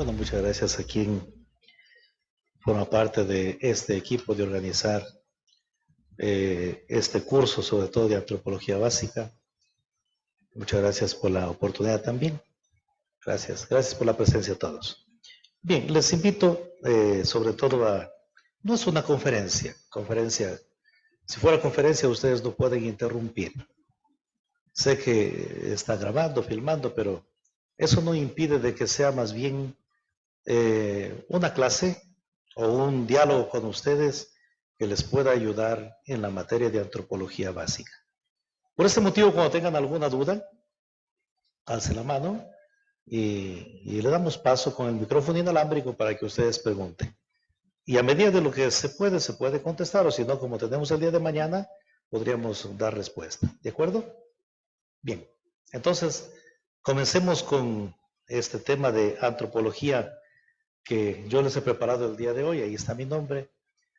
Bueno, muchas gracias a quien forma parte de este equipo de organizar este curso, sobre todo de antropología básica. Muchas gracias por la oportunidad también. Gracias por la presencia a todos. Bien, les invito sobre todo a... No es una conferencia. Si fuera conferencia ustedes no pueden interrumpir. Sé que está grabando, filmando, pero eso no impide de que sea más bien una clase o un diálogo con ustedes que les pueda ayudar en la materia de antropología básica. Por este motivo, cuando tengan alguna duda, alce la mano y le damos paso con el micrófono inalámbrico para que ustedes pregunten. Y a medida de lo que se puede contestar, o si no, como tenemos el día de mañana, podríamos dar respuesta. ¿De acuerdo? Bien, entonces, comencemos con este tema de antropología que yo les he preparado el día de hoy. Ahí está mi nombre.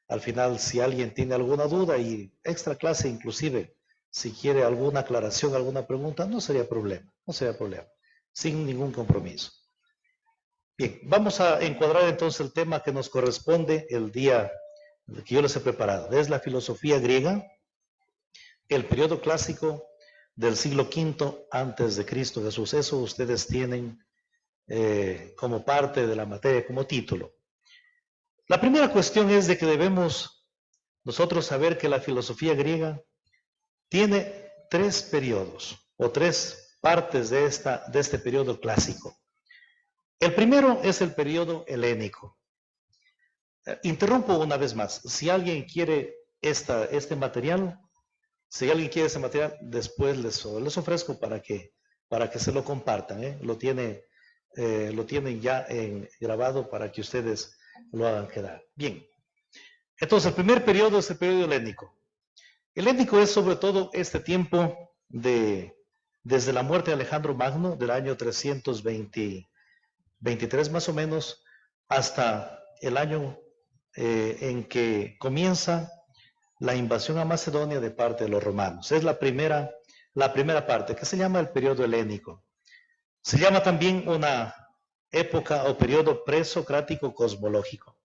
Al final, si alguien tiene alguna duda y extra clase inclusive, si quiere alguna aclaración, alguna pregunta, no sería problema, sin ningún compromiso. Bien, vamos a encuadrar entonces el tema que nos corresponde el día que yo les he preparado. Es la filosofía griega, el periodo clásico del siglo V antes de Cristo Jesús. Eso ustedes tienen como parte de la materia, como título. La primera cuestión es de que debemos nosotros saber que la filosofía griega tiene tres periodos o tres partes de este periodo clásico. El primero es el periodo helénico. Interrumpo una vez más. Si alguien quiere este material, después les ofrezco para que se lo compartan. Lo tienen ya grabado para que ustedes lo hagan quedar. Bien. Entonces, el primer periodo es el periodo helénico. Helénico es sobre todo este tiempo desde la muerte de Alejandro Magno, del año 323 más o menos, hasta el año en que comienza la invasión a Macedonia de parte de los romanos. Es la primera parte, que se llama el periodo helénico. Se llama también una época o periodo presocrático cosmológico.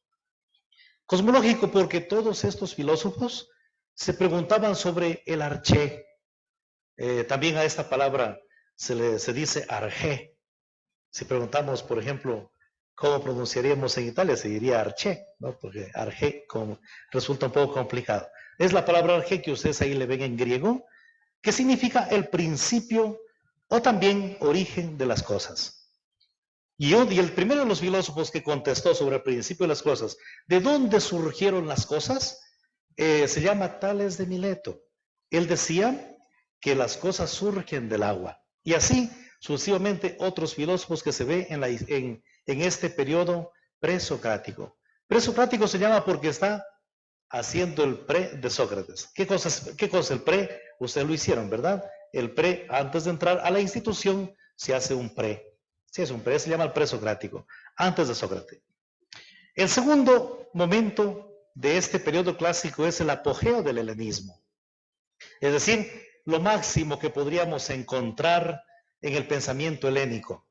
Cosmológico porque todos estos filósofos se preguntaban sobre el arché. También a esta palabra se dice arché. Si preguntamos, por ejemplo, cómo pronunciaríamos en Italia, se diría arché, ¿no? Porque arché resulta un poco complicado. Es la palabra arché que ustedes ahí le ven en griego, que significa el principio o también origen de las cosas. Y el primero de los filósofos que contestó sobre el principio de las cosas, ¿de dónde surgieron las cosas? Se llama Tales de Mileto. Él decía que las cosas surgen del agua. Y así, sucesivamente, otros filósofos que se ve en este periodo presocrático. Presocrático se llama porque está haciendo el pre de Sócrates. ¿Qué cosa es el pre? Ustedes lo hicieron, ¿verdad? El pre, antes de entrar a la institución, se hace un pre. Se llama el presocrático, antes de Sócrates. El segundo momento de este periodo clásico es el apogeo del helenismo. Es decir, lo máximo que podríamos encontrar en el pensamiento helénico.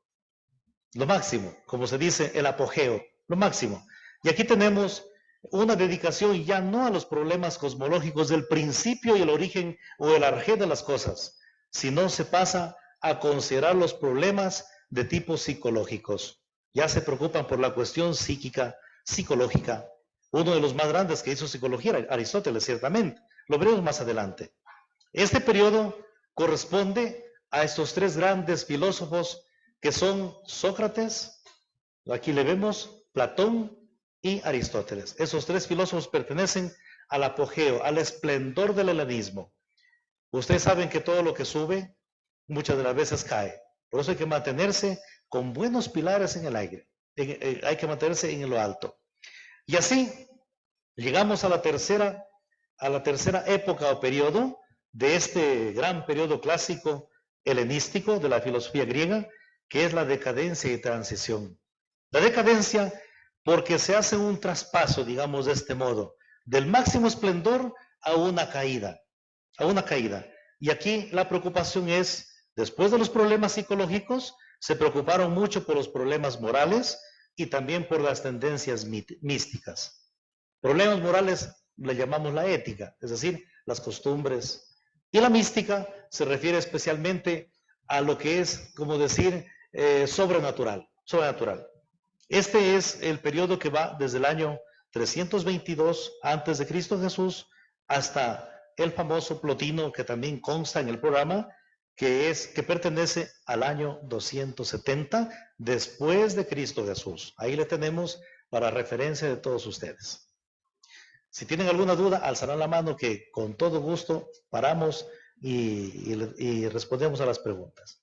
Lo máximo, como se dice, el apogeo, lo máximo. Y aquí tenemos una dedicación ya no a los problemas cosmológicos del principio y el origen o el arjé de las cosas, sino se pasa a considerar los problemas de tipo psicológicos. Ya se preocupan por la cuestión psíquica, psicológica. Uno de los más grandes que hizo psicología era Aristóteles, ciertamente. Lo veremos más adelante. Este periodo corresponde a estos tres grandes filósofos que son Sócrates, aquí le vemos, Platón y Aristóteles. Esos tres filósofos pertenecen al apogeo, al esplendor del helenismo. Ustedes saben que todo lo que sube muchas de las veces cae. Por eso hay que mantenerse con buenos pilares en el aire. Hay que mantenerse en lo alto. Y así llegamos a la tercera época o periodo de este gran periodo clásico helenístico de la filosofía griega, que es la decadencia y transición. La decadencia porque se hace un traspaso, digamos de este modo, del máximo esplendor a una caída. Y aquí la preocupación es, después de los problemas psicológicos, se preocuparon mucho por los problemas morales, y también por las tendencias místicas. Problemas morales le llamamos la ética, es decir, las costumbres. Y la mística se refiere especialmente a lo que es, como decir, sobrenatural. Este es el periodo que va desde el año 322 antes de Cristo Jesús hasta el famoso Plotino, que también consta en el programa, que pertenece al año 270 después de Cristo Jesús. Ahí le tenemos para referencia de todos ustedes. Si tienen alguna duda, alzarán la mano, que con todo gusto paramos y respondemos a las preguntas.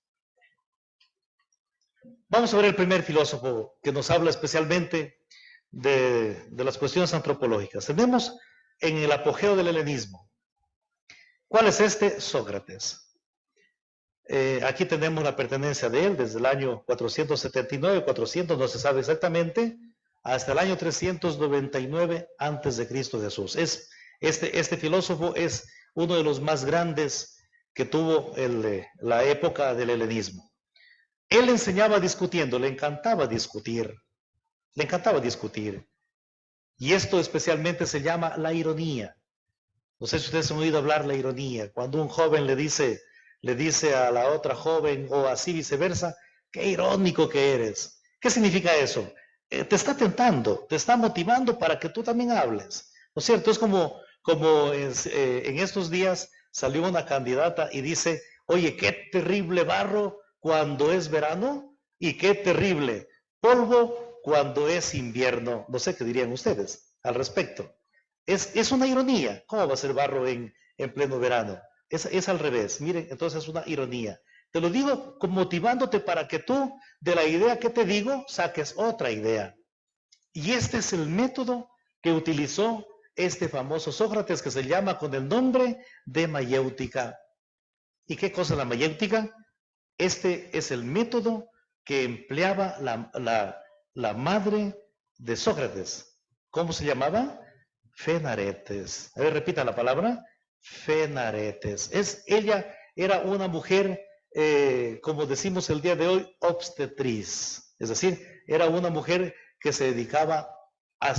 Vamos a ver el primer filósofo que nos habla especialmente de las cuestiones antropológicas. Tenemos en el apogeo del helenismo. ¿Cuál es este? Sócrates. Aquí tenemos la pertenencia de él desde el año 479, 400, no se sabe exactamente, hasta el año 399 antes de Cristo Jesús. Este filósofo es uno de los más grandes que tuvo la época del helenismo. Él enseñaba discutiendo, le encantaba discutir. Y esto especialmente se llama la ironía. No sé si ustedes han oído hablar la ironía. Cuando un joven le dice a la otra joven, o así viceversa, qué irónico que eres. ¿Qué significa eso? Te está tentando, te está motivando para que tú también hables. ¿No es cierto? Es como en estos días salió una candidata y dice, oye, qué terrible barro cuando es verano y qué terrible polvo cuando es invierno. No sé qué dirían ustedes al respecto. Es una ironía. ¿Cómo va a ser barro en pleno verano? Es al revés. Miren, entonces es una ironía. Te lo digo motivándote para que tú, de la idea que te digo, saques otra idea. Y este es el método que utilizó este famoso Sócrates, que se llama con el nombre de mayéutica. ¿Y qué cosa es la mayéutica? Este es el método que empleaba la madre de Sócrates. ¿Cómo se llamaba? Fenaretes. A ver, repita la palabra. Fenaretes. Ella era una mujer, como decimos el día de hoy, obstetriz. Es decir, era una mujer que se dedicaba a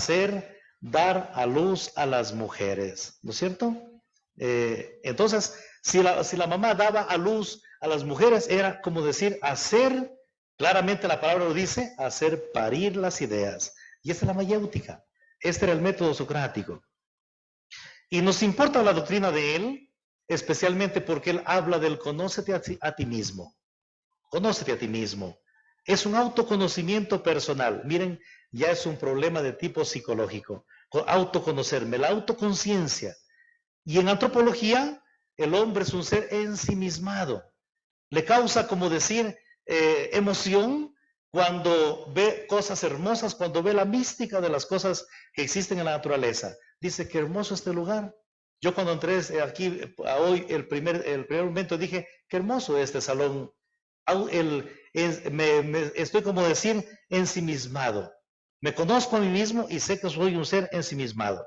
dar a luz a las mujeres. ¿No es cierto? Entonces, si la mamá daba a luz a las mujeres, era como decir, hacer, claramente la palabra lo dice, hacer parir las ideas. Y esta es la mayéutica. Este era el método socrático. Y nos importa la doctrina de él, especialmente porque él habla del conócete a ti mismo. Conócete a ti mismo. Es un autoconocimiento personal. Miren, ya es un problema de tipo psicológico. Autoconocerme, la autoconciencia. Y en antropología, el hombre es un ser ensimismado. Le causa, como decir, emoción cuando ve cosas hermosas, cuando ve la mística de las cosas que existen en la naturaleza. Dice, qué hermoso este lugar. Yo cuando entré aquí hoy, el primer momento dije, qué hermoso este salón. Estoy, como decir, ensimismado. Me conozco a mí mismo y sé que soy un ser ensimismado.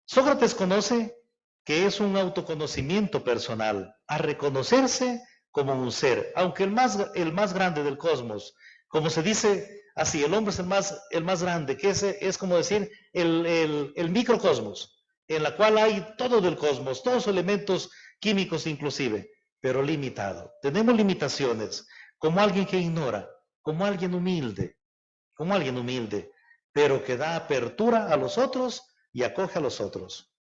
Sócrates conoce que es un autoconocimiento personal, a reconocerse como un ser, aunque el más grande del cosmos, como se dice así, el hombre es el más grande, que es como decir el microcosmos, en la cual hay todo del cosmos, todos los elementos químicos inclusive, pero limitado. Tenemos limitaciones, como alguien que ignora, como alguien humilde, pero que da apertura a los otros y acoge a los otros.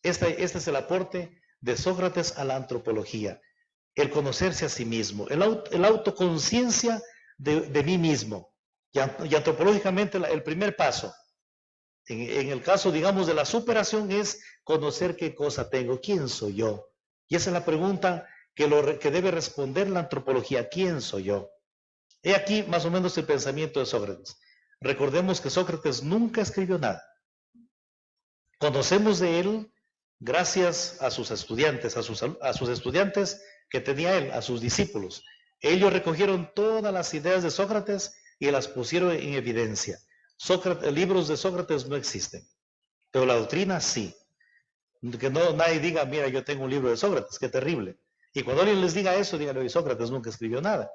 Este es el aporte de Sócrates a la antropología, el conocerse a sí mismo, el autoconciencia de mí mismo. Y antropológicamente el primer paso, en el caso, digamos, de la superación, es conocer qué cosa tengo, quién soy yo. Y esa es la pregunta que debe responder la antropología, ¿quién soy yo? He aquí más o menos el pensamiento de Sócrates. Recordemos que Sócrates nunca escribió nada. Conocemos de él gracias a sus estudiantes, a sus estudiantes que tenía él, a sus discípulos. Ellos recogieron todas las ideas de Sócrates y las pusieron en evidencia. Libros de Sócrates no existen, pero la doctrina sí. Que nadie diga, mira, yo tengo un libro de Sócrates, qué terrible. Y cuando alguien les diga eso, díganle, Sócrates nunca escribió nada.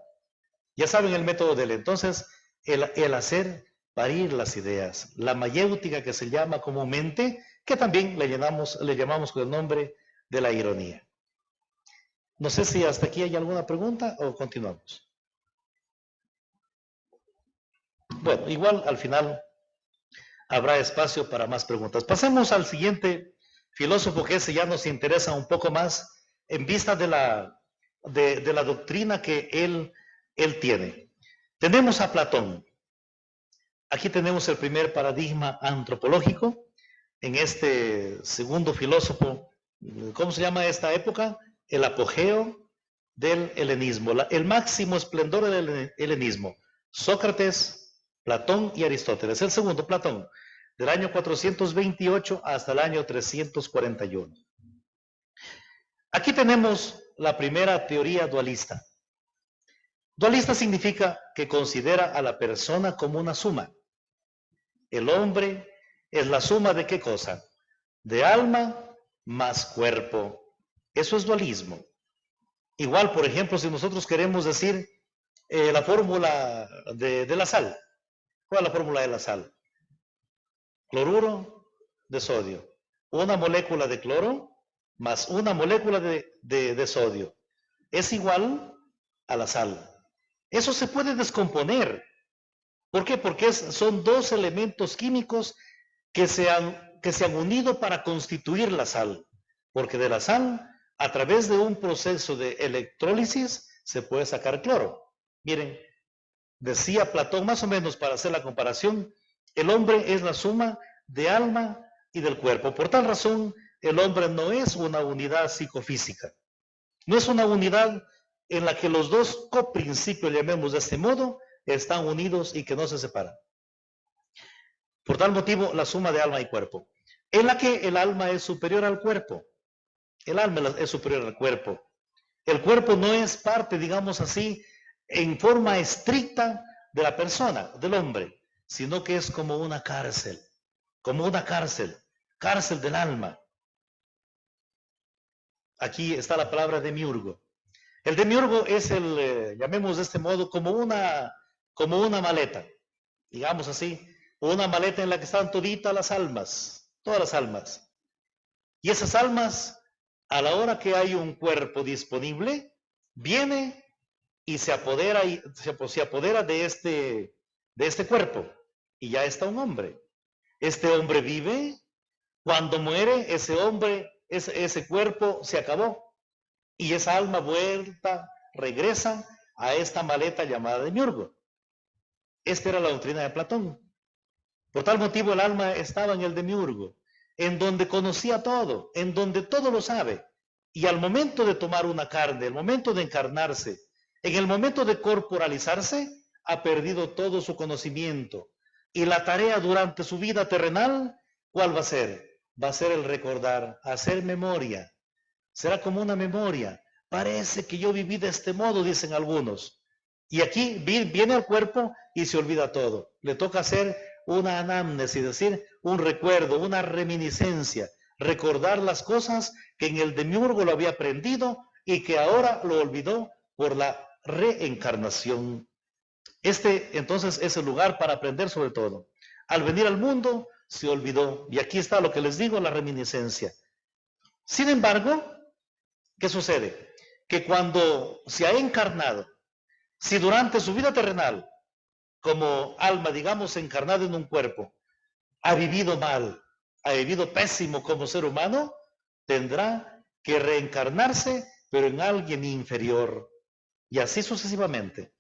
Ya saben el método de él. Entonces, el hacer parir las ideas, la mayéutica que se llama comúnmente, que también le llamamos con el nombre de la ironía. No sé si hasta aquí hay alguna pregunta o continuamos. Bueno, igual al final habrá espacio para más preguntas. Pasemos al siguiente filósofo, que ese ya nos interesa un poco más en vista de la doctrina que él tiene. Tenemos a Platón. Aquí tenemos el primer paradigma antropológico en este segundo filósofo. ¿Cómo se llama esta época? El apogeo del helenismo, el máximo esplendor del helenismo. Sócrates, Platón y Aristóteles. El segundo, Platón, del año 428 hasta el año 341. Aquí tenemos la primera teoría dualista. Dualista significa que considera a la persona como una suma. El hombre es la suma de ¿qué cosa? De alma más cuerpo. Eso es dualismo. Igual, por ejemplo, si nosotros queremos decir la fórmula de la sal. ¿Cuál es la fórmula de la sal? Cloruro de sodio. Una molécula de cloro más una molécula de sodio es igual a la sal. Eso se puede descomponer. ¿Por qué? Porque son dos elementos químicos que se han unido para constituir la sal. Porque de la sal, a través de un proceso de electrólisis, se puede sacar cloro. Miren, decía Platón, más o menos para hacer la comparación, el hombre es la suma de alma y del cuerpo. Por tal razón, el hombre no es una unidad psicofísica. No es una unidad en la que los dos coprincipios, llamemos de este modo, están unidos y que no se separan. Por tal motivo, la suma de alma y cuerpo, en la que el alma es superior al cuerpo. El alma es superior al cuerpo. El cuerpo no es parte, digamos así, en forma estricta de la persona, del hombre, sino que es como una cárcel del alma. Aquí está la palabra demiurgo. El demiurgo es llamemos de este modo, como una maleta, digamos así, una maleta en la que están todas las almas. Y esas almas, a la hora que hay un cuerpo disponible, viene y se apodera de este cuerpo, y ya está un hombre. Este hombre vive, cuando muere ese hombre, ese cuerpo se acabó. Y esa alma regresa a esta maleta llamada demiurgo. Esta era la doctrina de Platón. Por tal motivo el alma estaba en el demiurgo, en donde conocía todo, en donde todo lo sabe. Y al momento de tomar una carne, el momento de encarnarse, en el momento de corporalizarse, ha perdido todo su conocimiento. Y la tarea durante su vida terrenal, ¿cuál va a ser? Va a ser el recordar, hacer memoria. Será como una memoria. Parece que yo viví de este modo, dicen algunos. Y aquí viene al cuerpo y se olvida todo. Le toca hacer una anamnesis, es decir, un recuerdo, una reminiscencia. Recordar las cosas que en el demiurgo lo había aprendido y que ahora lo olvidó por la reencarnación. Entonces es el lugar para aprender sobre todo. Al venir al mundo se olvidó. Y aquí está lo que les digo, la reminiscencia. Sin embargo, ¿qué sucede? Que cuando se ha encarnado, si durante su vida terrenal, como alma, digamos, encarnada en un cuerpo, ha vivido mal, ha vivido pésimo como ser humano, tendrá que reencarnarse, pero en alguien inferior. Y así sucesivamente.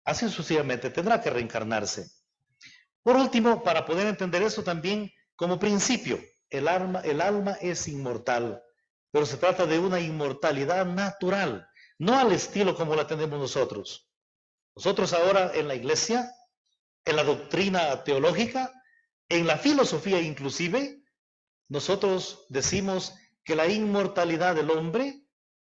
Así sucesivamente tendrá que reencarnarse. Por último, para poder entender eso también, como principio, el alma es inmortal. Pero se trata de una inmortalidad natural, no al estilo como la tenemos nosotros. Nosotros ahora en la iglesia, en la doctrina teológica, en la filosofía inclusive, nosotros decimos que la inmortalidad del hombre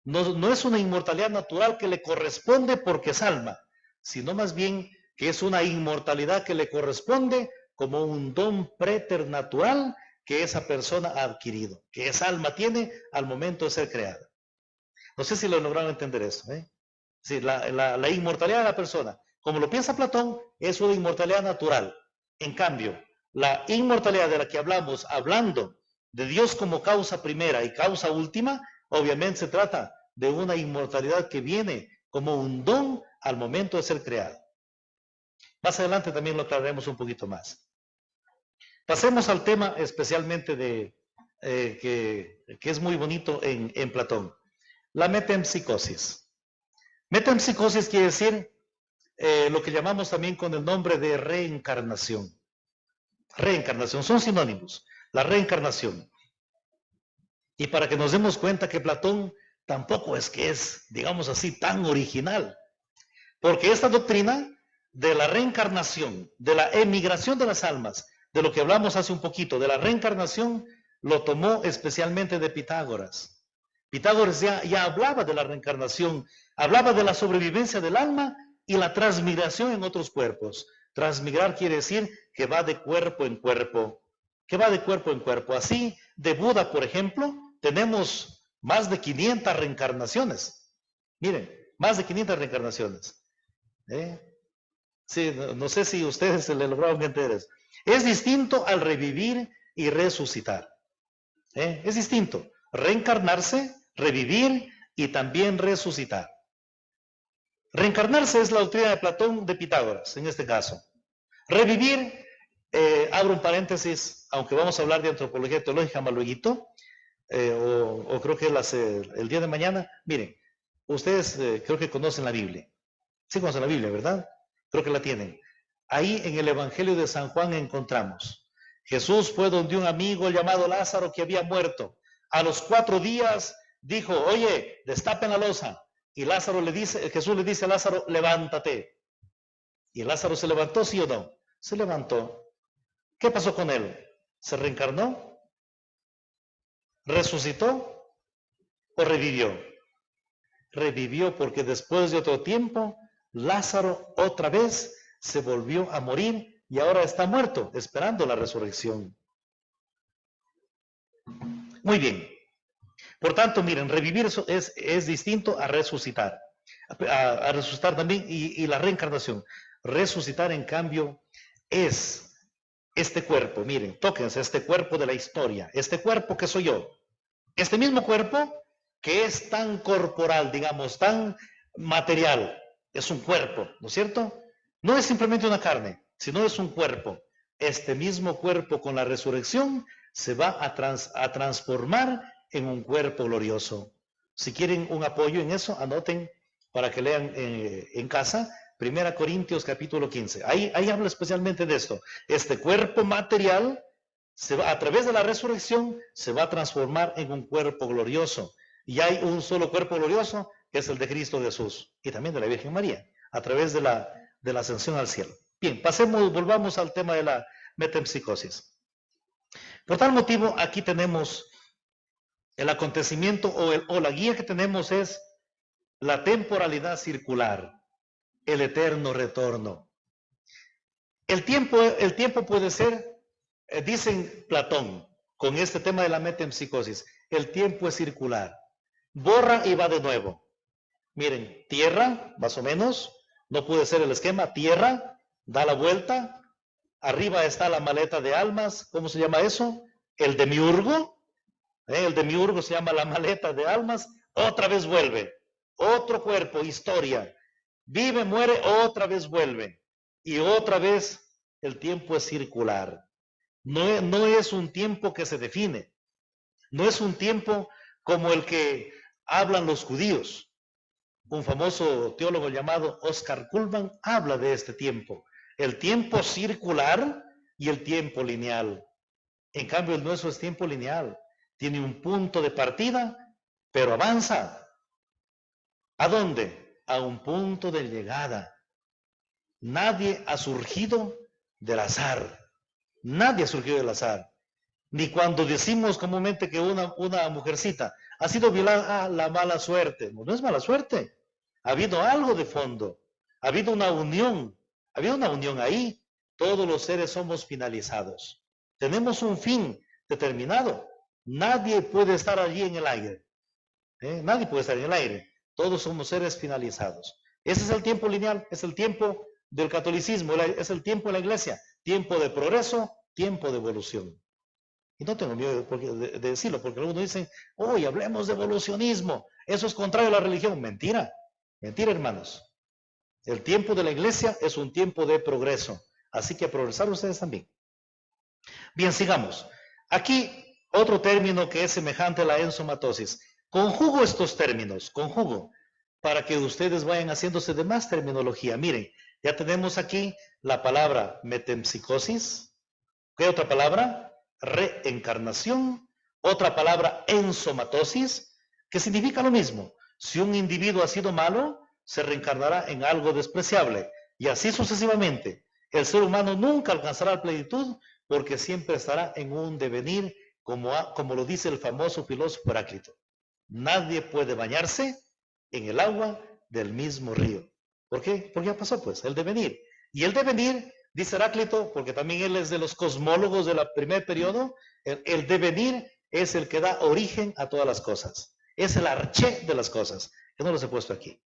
no es una inmortalidad natural que le corresponde porque es alma, sino más bien que es una inmortalidad que le corresponde como un don preternatural que esa persona ha adquirido, que esa alma tiene al momento de ser creada. No sé si lo lograron entender eso. Sí, la inmortalidad de la persona Como lo piensa Platón, es una inmortalidad natural. En cambio, la inmortalidad de la que hablamos, hablando de Dios como causa primera y causa última, obviamente se trata de una inmortalidad que viene como un don al momento de ser creado. Más adelante también lo aclararemos un poquito más. Pasemos al tema especialmente de que es muy bonito en Platón, la metempsicosis. Metempsicosis quiere decir lo que llamamos también con el nombre de reencarnación. Reencarnación, son sinónimos, la reencarnación. Y para que nos demos cuenta que Platón tampoco es que es, digamos así, tan original, porque esta doctrina de la reencarnación, de la emigración de las almas, de lo que hablamos hace un poquito, de la reencarnación, lo tomó especialmente de Pitágoras. Pitágoras ya hablaba de la reencarnación, hablaba de la sobrevivencia del alma y la transmigración en otros cuerpos. Transmigrar quiere decir que va de cuerpo en cuerpo, que va de cuerpo en cuerpo. Así, de Buda, por ejemplo, tenemos más de 500 reencarnaciones. Miren, más de 500 reencarnaciones. Sí, no sé si ustedes se le lograron entender eso. Es distinto al revivir y resucitar. Es distinto. Reencarnarse, revivir y también resucitar. Reencarnarse es la doctrina de Platón de Pitágoras, en este caso. Revivir, abro un paréntesis, aunque vamos a hablar de antropología teológica más luego, o creo que el día de mañana. Miren, ustedes creo que conocen la Biblia. Sí conocen la Biblia, ¿verdad? Creo que la tienen. Ahí en el Evangelio de San Juan encontramos, Jesús fue donde un amigo llamado Lázaro que había muerto. A los 4 días dijo, oye, destapen la losa. Y Jesús le dice a Lázaro, levántate. ¿Y Lázaro se levantó, sí o no? Se levantó. ¿Qué pasó con él? ¿Se reencarnó? ¿Resucitó? ¿O revivió? Revivió porque después de otro tiempo, Lázaro otra vez se volvió a morir y ahora está muerto, esperando la resurrección. Muy bien. Por tanto, miren, revivir es distinto a resucitar. A resucitar también y la reencarnación. Resucitar, en cambio, es este cuerpo. Miren, tóquense este cuerpo de la historia. Este cuerpo que soy yo. Este mismo cuerpo que es tan corporal, digamos, tan material. Es un cuerpo, ¿no es cierto? No es simplemente una carne, sino es un cuerpo. Este mismo cuerpo con la resurrección se va a transformar en un cuerpo glorioso. Si quieren un apoyo en eso, anoten para que lean en casa, 1 Corintios capítulo 15. Ahí habla especialmente de esto. Este cuerpo material, a través de la resurrección, se va a transformar en un cuerpo glorioso. Y hay un solo cuerpo glorioso, que es el de Cristo Jesús, y también de la Virgen María, a través de la ascensión al cielo. Bien, volvamos al tema de la metempsicosis. Por tal motivo, aquí tenemos el acontecimiento o la guía que tenemos es la temporalidad circular, el eterno retorno. El tiempo puede ser, dicen Platón, con este tema de la metempsicosis, el tiempo es circular. Borra y va de nuevo. Miren, tierra, más o menos, no puede ser el esquema, tierra, da la vuelta, arriba está la maleta de almas, ¿cómo se llama eso? El demiurgo. El demiurgo se llama la maleta de almas, otra vez vuelve, otro cuerpo, historia, vive, muere, otra vez vuelve, y otra vez el tiempo es circular. No es un tiempo que se define, no es un tiempo como el que hablan los judíos. Un famoso teólogo llamado Oscar Cullmann habla de este tiempo, el tiempo circular y el tiempo lineal. En cambio, el nuestro es tiempo lineal. Tiene un punto de partida, pero avanza. ¿A dónde? A un punto de llegada. Nadie ha surgido del azar. Nadie ha surgido del azar. Ni cuando decimos comúnmente que una mujercita ha sido violada, la mala suerte. No es mala suerte. Ha habido algo de fondo. Ha habido una unión. Ha habido una unión ahí. Todos los seres somos finalizados. Tenemos un fin determinado. Nadie puede estar allí en el aire. Nadie puede estar en el aire. Todos somos seres finalizados. Ese es el tiempo lineal, es el tiempo del catolicismo, es el tiempo de la iglesia, tiempo de progreso, tiempo de evolución. Y no tengo miedo de decirlo, porque algunos dicen, uy, hablemos de evolucionismo, eso es contrario a la religión. Mentira, mentira, hermanos. El tiempo de la iglesia es un tiempo de progreso, así que progresar ustedes también. Bien, sigamos. Aquí otro término que es semejante a la enzomatosis. Conjugo estos términos, conjugo, para que ustedes vayan haciéndose de más terminología. Miren, ya tenemos aquí la palabra metempsicosis. ¿Qué otra palabra? Reencarnación. Otra palabra, enzomatosis, que significa lo mismo. Si un individuo ha sido malo, se reencarnará en algo despreciable. Y así sucesivamente. El ser humano nunca alcanzará la plenitud porque siempre estará en un devenir, como lo dice el famoso filósofo Heráclito. Nadie puede bañarse en el agua del mismo río. ¿Por qué? Porque ya pasó, pues, el devenir. Y el devenir, dice Heráclito, porque también él es de los cosmólogos del primer periodo, el devenir es el que da origen a todas las cosas. Es el arché de las cosas. Yo no los he puesto aquí.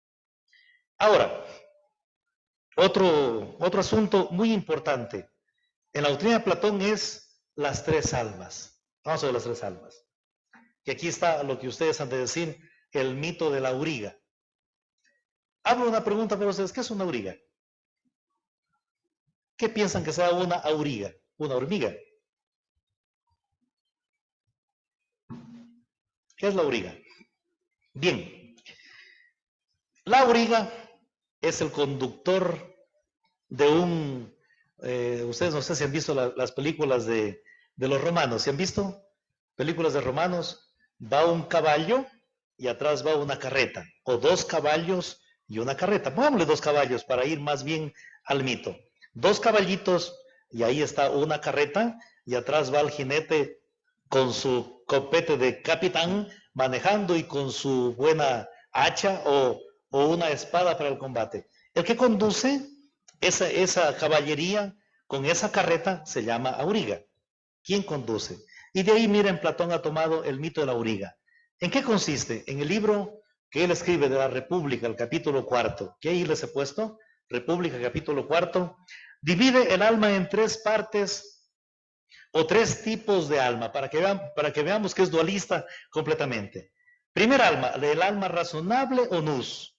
Ahora, otro asunto muy importante. En la doctrina de Platón es las tres almas. Vamos a ver las tres almas. Que aquí está lo que ustedes han de decir, el mito de la auriga. Hablo una pregunta para ustedes, ¿qué es una auriga? ¿Qué piensan que sea una auriga? Una hormiga. ¿Qué es la auriga? Bien, la auriga es el conductor de un... ustedes no sé si han visto las películas de los romanos. ¿Se han visto? Películas de romanos. Va un caballo y atrás va una carreta. O dos caballos y una carreta. Pongámosle dos caballos para ir más bien al mito. Dos caballitos y ahí está una carreta y atrás va el jinete con su copete de capitán manejando y con su buena hacha o una espada para el combate. El que conduce esa caballería con esa carreta se llama auriga. ¿Quién conduce? Y de ahí, miren, Platón ha tomado el mito de la auriga. ¿En qué consiste? En el libro que él escribe de la República, el capítulo 4, que ahí les he puesto, República, capítulo 4, divide el alma en tres partes o tres tipos de alma, para que veamos que es dualista completamente. Primer alma, el alma razonable o nous.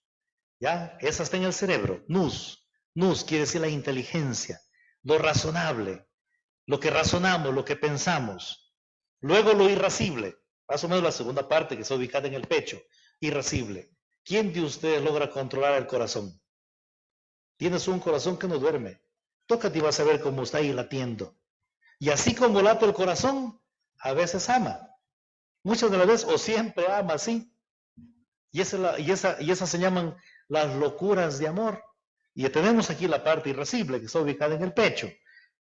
¿Ya? Esa está en el cerebro, nous. Nous quiere decir la inteligencia, lo razonable, lo que razonamos, lo que pensamos. Luego lo irascible, más o menos la segunda parte que está ubicada en el pecho, irascible. ¿Quién de ustedes logra controlar el corazón? Tienes un corazón que no duerme. Tócate y vas a ver cómo está ahí latiendo. Y así como late el corazón, a veces ama. Muchas de las veces, o siempre ama así. Y esas se llaman las locuras de amor. Y tenemos aquí la parte irascible que está ubicada en el pecho.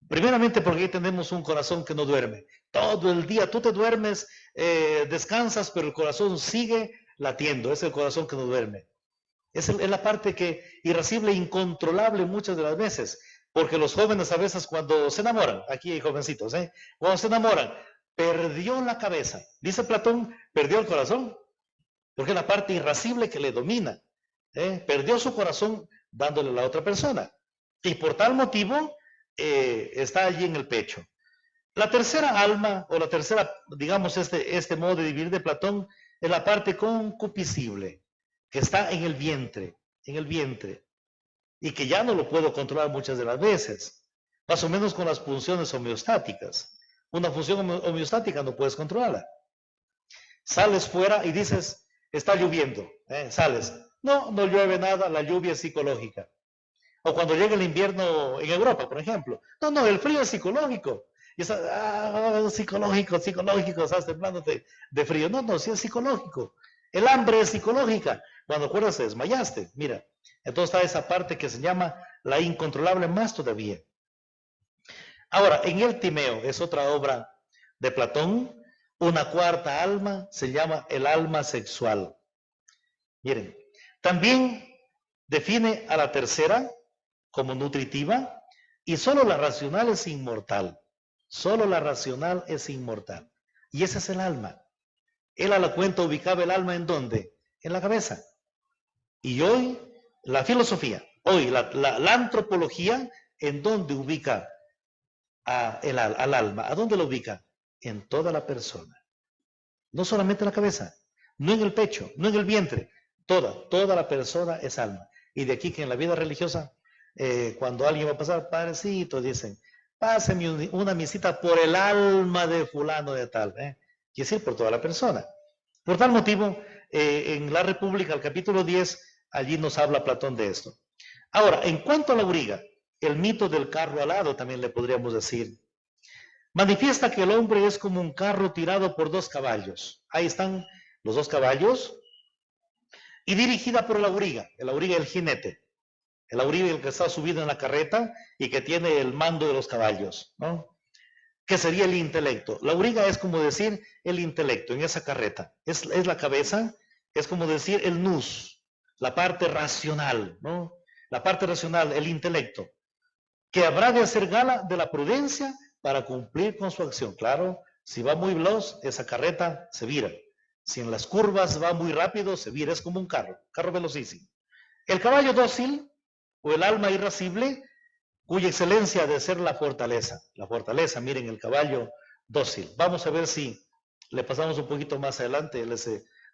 Primeramente porque ahí tenemos un corazón que no duerme. Todo el día tú te duermes, descansas, pero el corazón sigue latiendo. Es el corazón que no duerme. Es la parte irascible, incontrolable muchas de las veces. Porque los jóvenes a veces cuando se enamoran, aquí hay jovencitos, cuando se enamoran, perdió la cabeza. Dice Platón, perdió el corazón. Porque es la parte irascible que le domina. Perdió su corazón dándole a la otra persona. Y por tal motivo está allí en el pecho. La tercera alma, o la tercera, digamos, este modo de vivir de Platón, es la parte concupiscible, que está en el vientre, y que ya no lo puedo controlar muchas de las veces, más o menos con las funciones homeostáticas. Una función homeostática no puedes controlarla. Sales fuera y dices, está lloviendo, sales. No llueve nada, la lluvia es psicológica. O cuando llega el invierno en Europa, por ejemplo. No, el frío es psicológico. Y estás, psicológico, estás temblando de frío. No, sí es psicológico. El hambre es psicológica. Cuando acuerdas te desmayaste. Mira, entonces está esa parte que se llama la incontrolable más todavía. Ahora, en el Timeo, es otra obra de Platón, una cuarta alma se llama el alma sexual. Miren, también define a la tercera como nutritiva, y solo la racional es inmortal. Solo la racional es inmortal. Y ese es el alma. Él a la cuenta ubicaba el alma ¿en dónde? En la cabeza. Y hoy la filosofía, hoy la antropología, ¿en dónde ubica al alma? ¿A dónde lo ubica? En toda la persona. No solamente en la cabeza, no en el pecho, no en el vientre. Toda la persona es alma. Y de aquí que en la vida religiosa, cuando alguien va a pasar, padrecito, dicen, páseme una misita por el alma de fulano de tal. Quiere decir, por toda la persona. Por tal motivo, en la República, el capítulo 10, allí nos habla Platón de esto. Ahora, en cuanto a la auriga, el mito del carro alado también le podríamos decir. Manifiesta que el hombre es como un carro tirado por 2 caballos. Ahí están los 2 caballos y dirigida por el auriga el jinete. El auriga el que está subido en la carreta y que tiene el mando de los caballos, ¿no? Que sería el intelecto. La auriga es como decir el intelecto en esa carreta. Es la cabeza, es como decir el nous, la parte racional, ¿no? La parte racional, el intelecto, que habrá de hacer gala de la prudencia para cumplir con su acción. Claro, si va muy veloz, esa carreta se vira. Si en las curvas va muy rápido, se vira. Es como un carro velocísimo. El caballo dócil o el alma irascible, cuya excelencia ha de ser la fortaleza. La fortaleza, miren, el caballo dócil. Vamos a ver si le pasamos un poquito más adelante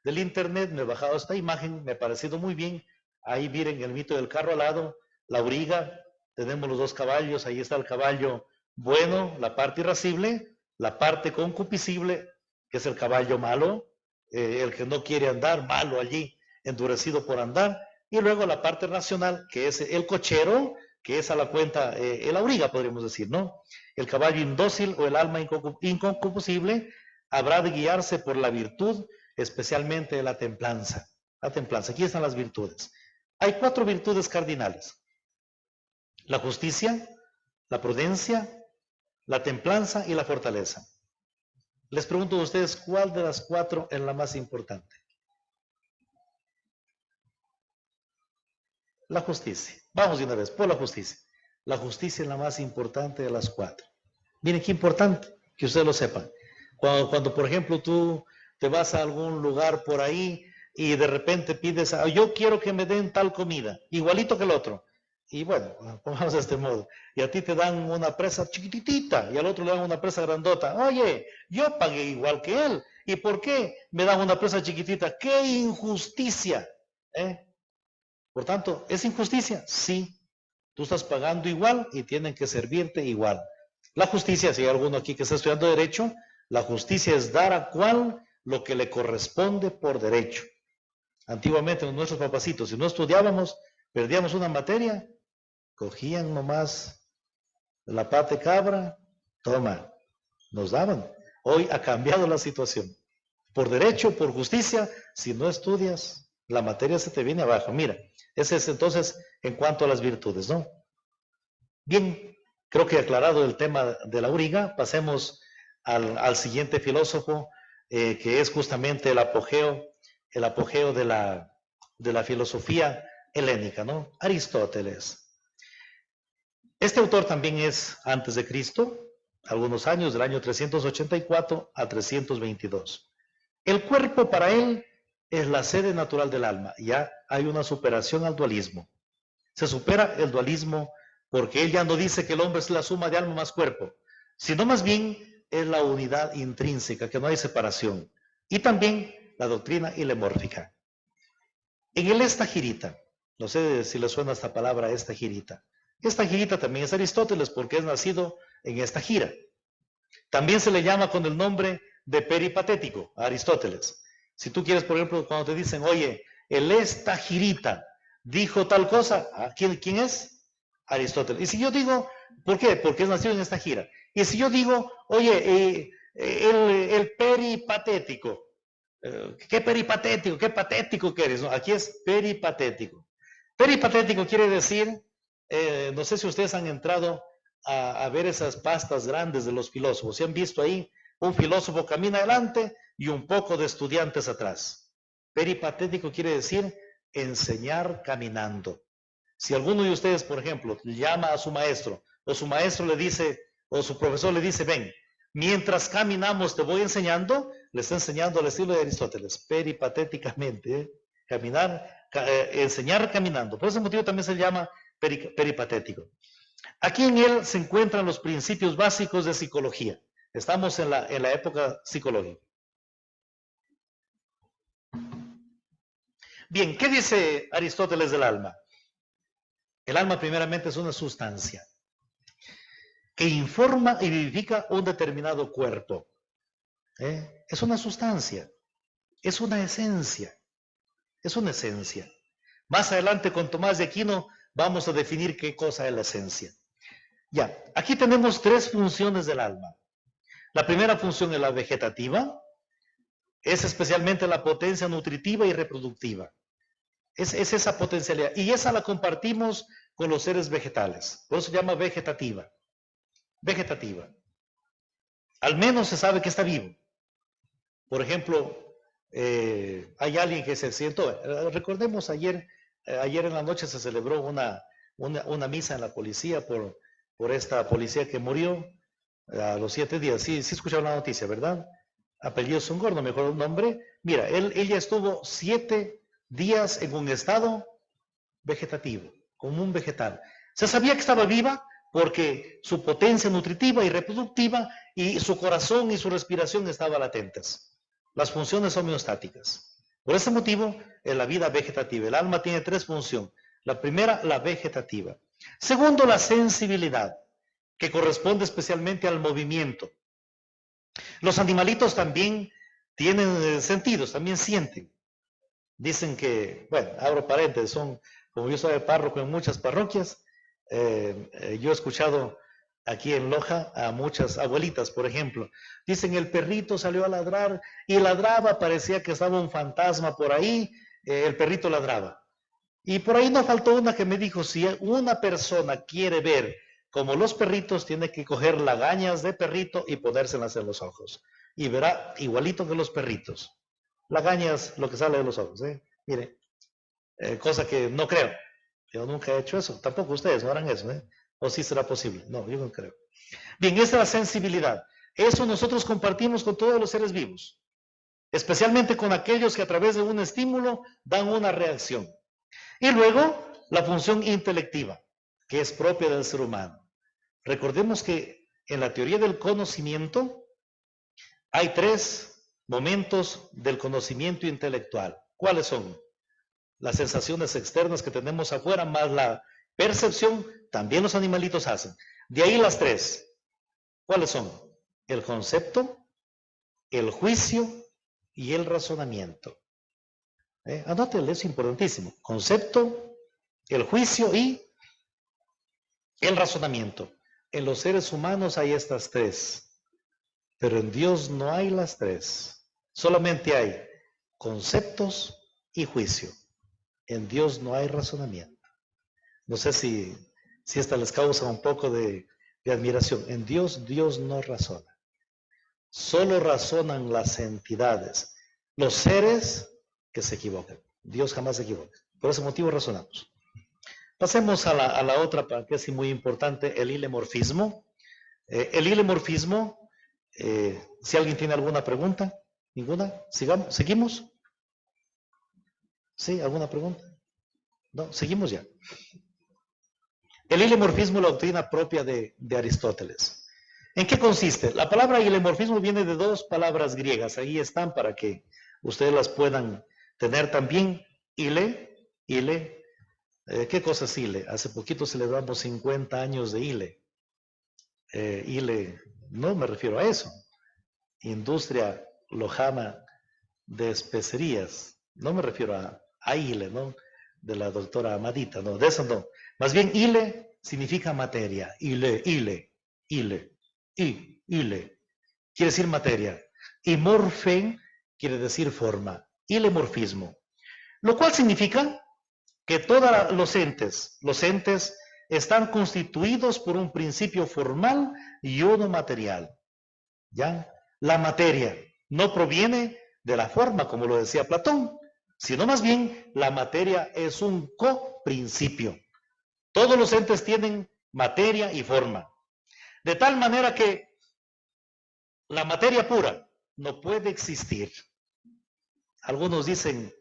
del internet. Me he bajado esta imagen, me ha parecido muy bien. Ahí miren el mito del carro alado, la auriga, tenemos los 2 caballos, ahí está el caballo bueno, la parte irascible, la parte concupiscible, que es el caballo malo, el que no quiere andar, malo allí, endurecido por andar, y luego la parte racional, que es el cochero, que es a la cuenta, el auriga podríamos decir, ¿no? El caballo indócil o el alma inconcupiscible habrá de guiarse por la virtud, especialmente la templanza. La templanza, aquí están las virtudes. Hay 4 virtudes cardinales: la justicia, la prudencia, la templanza y la fortaleza. Les pregunto a ustedes, ¿cuál de las 4 es la más importante? La justicia. Vamos de una vez, por la justicia. La justicia es la más importante de las 4. Miren qué importante que ustedes lo sepan. Cuando, por ejemplo, tú te vas a algún lugar por ahí y de repente pides, yo quiero que me den tal comida, igualito que el otro. Y bueno, pongamos de este modo. Y a ti te dan una presa chiquitita y al otro le dan una presa grandota. Oye, yo pagué igual que él. ¿Y por qué me dan una presa chiquitita? ¡Qué injusticia! Por tanto, ¿es injusticia? Sí. Tú estás pagando igual y tienen que servirte igual. La justicia, si hay alguno aquí que está estudiando derecho, la justicia es dar a cual lo que le corresponde por derecho. Antiguamente nuestros papacitos, si no estudiábamos, perdíamos una materia, cogían nomás la pata de cabra, toma, nos daban. Hoy ha cambiado la situación. Por derecho, por justicia, si no estudias, la materia se te viene abajo. Mira, ese es entonces en cuanto a las virtudes, ¿no? Bien, creo que aclarado el tema de la auriga, pasemos al siguiente filósofo, que es justamente el apogeo de la filosofía helénica, ¿no? Aristóteles. Este autor también es antes de Cristo, algunos años, del año 384 a 322. El cuerpo para él es la sede natural del alma. Ya hay una superación al dualismo. Se supera el dualismo porque él ya no dice que el hombre es la suma de alma más cuerpo, sino más bien es la unidad intrínseca, que no hay separación. Y también la doctrina ilemórfica. En el estagirita, no sé si le suena esta palabra estagirita. Estagirita también es Aristóteles porque es nacido en Estagira. También se le llama con el nombre de peripatético a Aristóteles. Si tú quieres, por ejemplo, cuando te dicen, oye, el estagirita dijo tal cosa, ¿quién es? Aristóteles. Y si yo digo, ¿por qué? Porque es nacido en Estagira. Y si yo digo, oye, el peripatético, ¿qué peripatético? ¿Qué patético que eres? No, aquí es peripatético. Peripatético quiere decir, no sé si ustedes han entrado a ver esas pastas grandes de los filósofos. ¿Se han visto ahí? Un filósofo camina adelante y un poco de estudiantes atrás. Peripatético quiere decir enseñar caminando. Si alguno de ustedes, por ejemplo, llama a su maestro, o su maestro le dice, o su profesor le dice, ven, mientras caminamos te voy enseñando, le está enseñando al estilo de Aristóteles, peripatéticamente, caminar enseñar caminando. Por ese motivo también se llama peripatético. Aquí en él se encuentran los principios básicos de psicología. Estamos en la época psicológica. Bien, ¿qué dice Aristóteles del alma? El alma primeramente es una sustancia que informa y vivifica un determinado cuerpo. Es una sustancia, es una esencia, es una esencia. Más adelante con Tomás de Aquino vamos a definir qué cosa es la esencia. Ya, aquí tenemos tres funciones del alma. La primera función es la vegetativa, es especialmente la potencia nutritiva y reproductiva. Es esa potencialidad. Y esa la compartimos con los seres vegetales. Por eso se llama vegetativa. Vegetativa. Al menos se sabe que está vivo. Por ejemplo, hay alguien que se sientó. Recordemos ayer en la noche se celebró una misa en la policía por esta policía que murió a los 7 días. Sí escucharon la noticia, ¿verdad? Apellido Songor, no me acuerdo el nombre. Mira, ella estuvo 7 días en un estado vegetativo, como un vegetal. Se sabía que estaba viva porque su potencia nutritiva y reproductiva y su corazón y su respiración estaban latentes. Las funciones homeostáticas. Por ese motivo, en la vida vegetativa, el alma tiene tres funciones. La primera, la vegetativa. Segundo, la sensibilidad, que corresponde especialmente al movimiento. Los animalitos también tienen sentidos, también sienten. Dicen que, bueno, abro paréntesis, como yo soy párroco en muchas parroquias, yo he escuchado aquí en Loja a muchas abuelitas, por ejemplo, dicen el perrito salió a ladrar y ladraba, parecía que estaba un fantasma por ahí, el perrito ladraba. Y por ahí no faltó una que me dijo, si una persona quiere ver como los perritos, tiene que coger lagañas de perrito y ponérselas en los ojos. Y verá igualito que los perritos. Lagañas, lo que sale de los ojos. Mire, cosa que no creo. Yo nunca he hecho eso. Tampoco ustedes no harán eso. ¿O sí será posible? No, yo no creo. Bien, esta es la sensibilidad. Eso nosotros compartimos con todos los seres vivos. Especialmente con aquellos que a través de un estímulo dan una reacción. Y luego, la función intelectiva, que es propia del ser humano. Recordemos que en la teoría del conocimiento hay tres momentos del conocimiento intelectual. ¿Cuáles son? Las sensaciones externas que tenemos afuera, más la percepción, también los animalitos hacen. De ahí las tres. ¿Cuáles son? El concepto, el juicio y el razonamiento. Anótelo, es importantísimo. Concepto, el juicio y el razonamiento. En los seres humanos hay estas tres, pero en Dios no hay las tres. Solamente hay conceptos y juicio. En Dios no hay razonamiento. No sé si esta les causa un poco de admiración. En Dios no razona. Solo razonan las entidades, los seres que se equivocan. Dios jamás se equivoca. Por ese motivo razonamos. Pasemos a la otra parte, que es muy importante, el hilemorfismo. El hilemorfismo, si alguien tiene alguna pregunta, ¿ninguna? ¿Seguimos? ¿Sí? ¿Alguna pregunta? No, seguimos ya. El hilemorfismo es la doctrina propia de Aristóteles. ¿En qué consiste? La palabra hilemorfismo viene de dos palabras griegas, ahí están para que ustedes las puedan tener también. Hile, ¿qué cosa es Hile? Hace poquito celebramos 50 años de Hile. Hile, no me refiero a eso. Industria lojana de especerías. No me refiero a Hile, ¿no? De la doctora Amadita, no, de eso no. Más bien, Hile significa materia. Hile. Quiere decir materia. Y morfe quiere decir forma. Hilemorfismo. Lo cual significa que todos los entes están constituidos por un principio formal y uno material. ¿Ya? La materia no proviene de la forma, como lo decía Platón, sino más bien la materia es un coprincipio. Todos los entes tienen materia y forma. De tal manera que la materia pura no puede existir. Algunos dicen,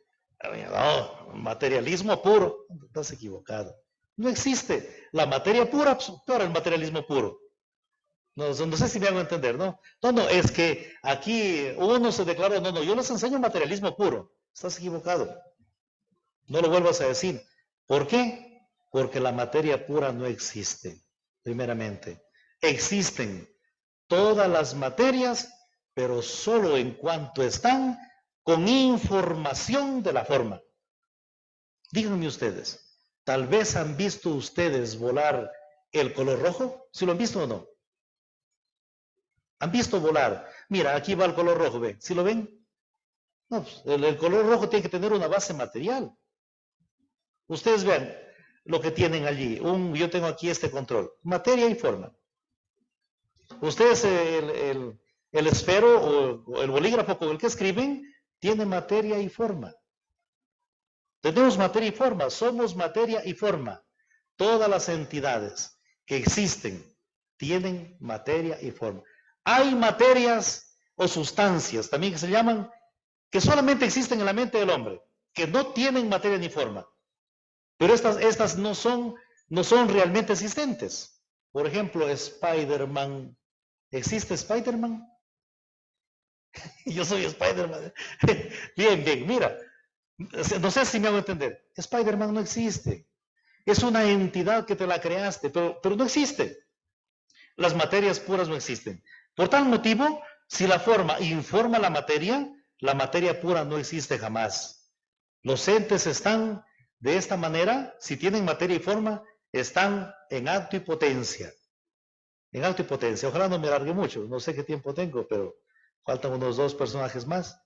No, materialismo puro. Estás equivocado. No existe la materia pura para el materialismo puro. No sé si me hago entender, ¿no? No, es que aquí uno se declaró, no, yo les enseño materialismo puro. Estás equivocado. No lo vuelvas a decir. ¿Por qué? Porque la materia pura no existe, primeramente. Existen todas las materias, pero solo en cuanto están con información de la forma. Díganme ustedes, tal vez han visto ustedes volar el color rojo, ¿sí lo han visto o no? ¿Han visto volar? Mira, aquí va el color rojo, ¿ve? ¿Sí lo ven? No, pues, el color rojo tiene que tener una base material. Ustedes vean lo que tienen allí. Yo tengo aquí este control, materia y forma. Ustedes, el esfero o el bolígrafo con el que escriben, tiene materia y forma. Tenemos materia y forma, somos materia y forma. Todas las entidades que existen tienen materia y forma. Hay materias o sustancias también que se llaman, que solamente existen en la mente del hombre, que no tienen materia ni forma. Pero estas no son realmente existentes. Por ejemplo, Spider-Man. ¿Existe Spider-Man? Yo soy Spider-Man. Bien, mira. No sé si me hago entender. Spider-Man no existe. Es una entidad que te la creaste, pero no existe. Las materias puras no existen. Por tal motivo, si la forma informa la materia pura no existe jamás. Los entes están de esta manera, si tienen materia y forma, están en acto y potencia. En acto y potencia. Ojalá no me alargue mucho. No sé qué tiempo tengo, pero faltan unos 2 personajes más.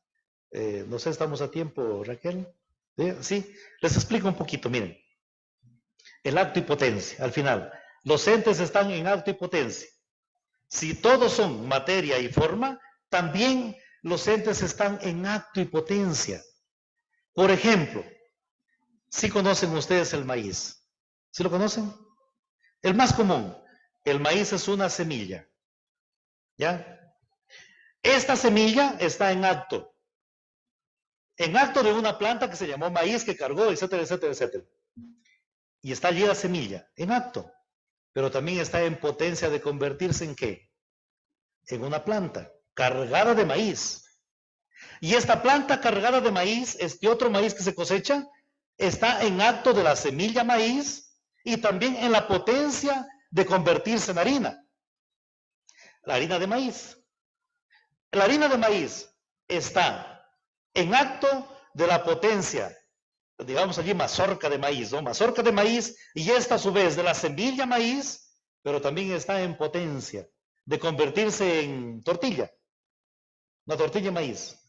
No sé, ¿estamos a tiempo, Raquel? Sí, les explico un poquito, miren. El acto y potencia, al final. Los entes están en acto y potencia. Si todos son materia y forma, también los entes están en acto y potencia. Por ejemplo, ¿sí conocen ustedes el maíz? ¿Sí lo conocen? El más común, el maíz es una semilla. ¿Ya? Esta semilla está en acto de una planta que se llamó maíz, que cargó, etcétera, etcétera, etcétera. Y está allí la semilla, en acto, pero también está en potencia de convertirse en ¿qué? En una planta cargada de maíz. Y esta planta cargada de maíz, este otro maíz que se cosecha, está en acto de la semilla maíz y también en la potencia de convertirse en harina. La harina de maíz. La harina de maíz está en acto de la potencia, digamos allí mazorca de maíz, ¿no? Mazorca de maíz, y esta a su vez de la semilla maíz, pero también está en potencia de convertirse en tortilla. Una tortilla de maíz.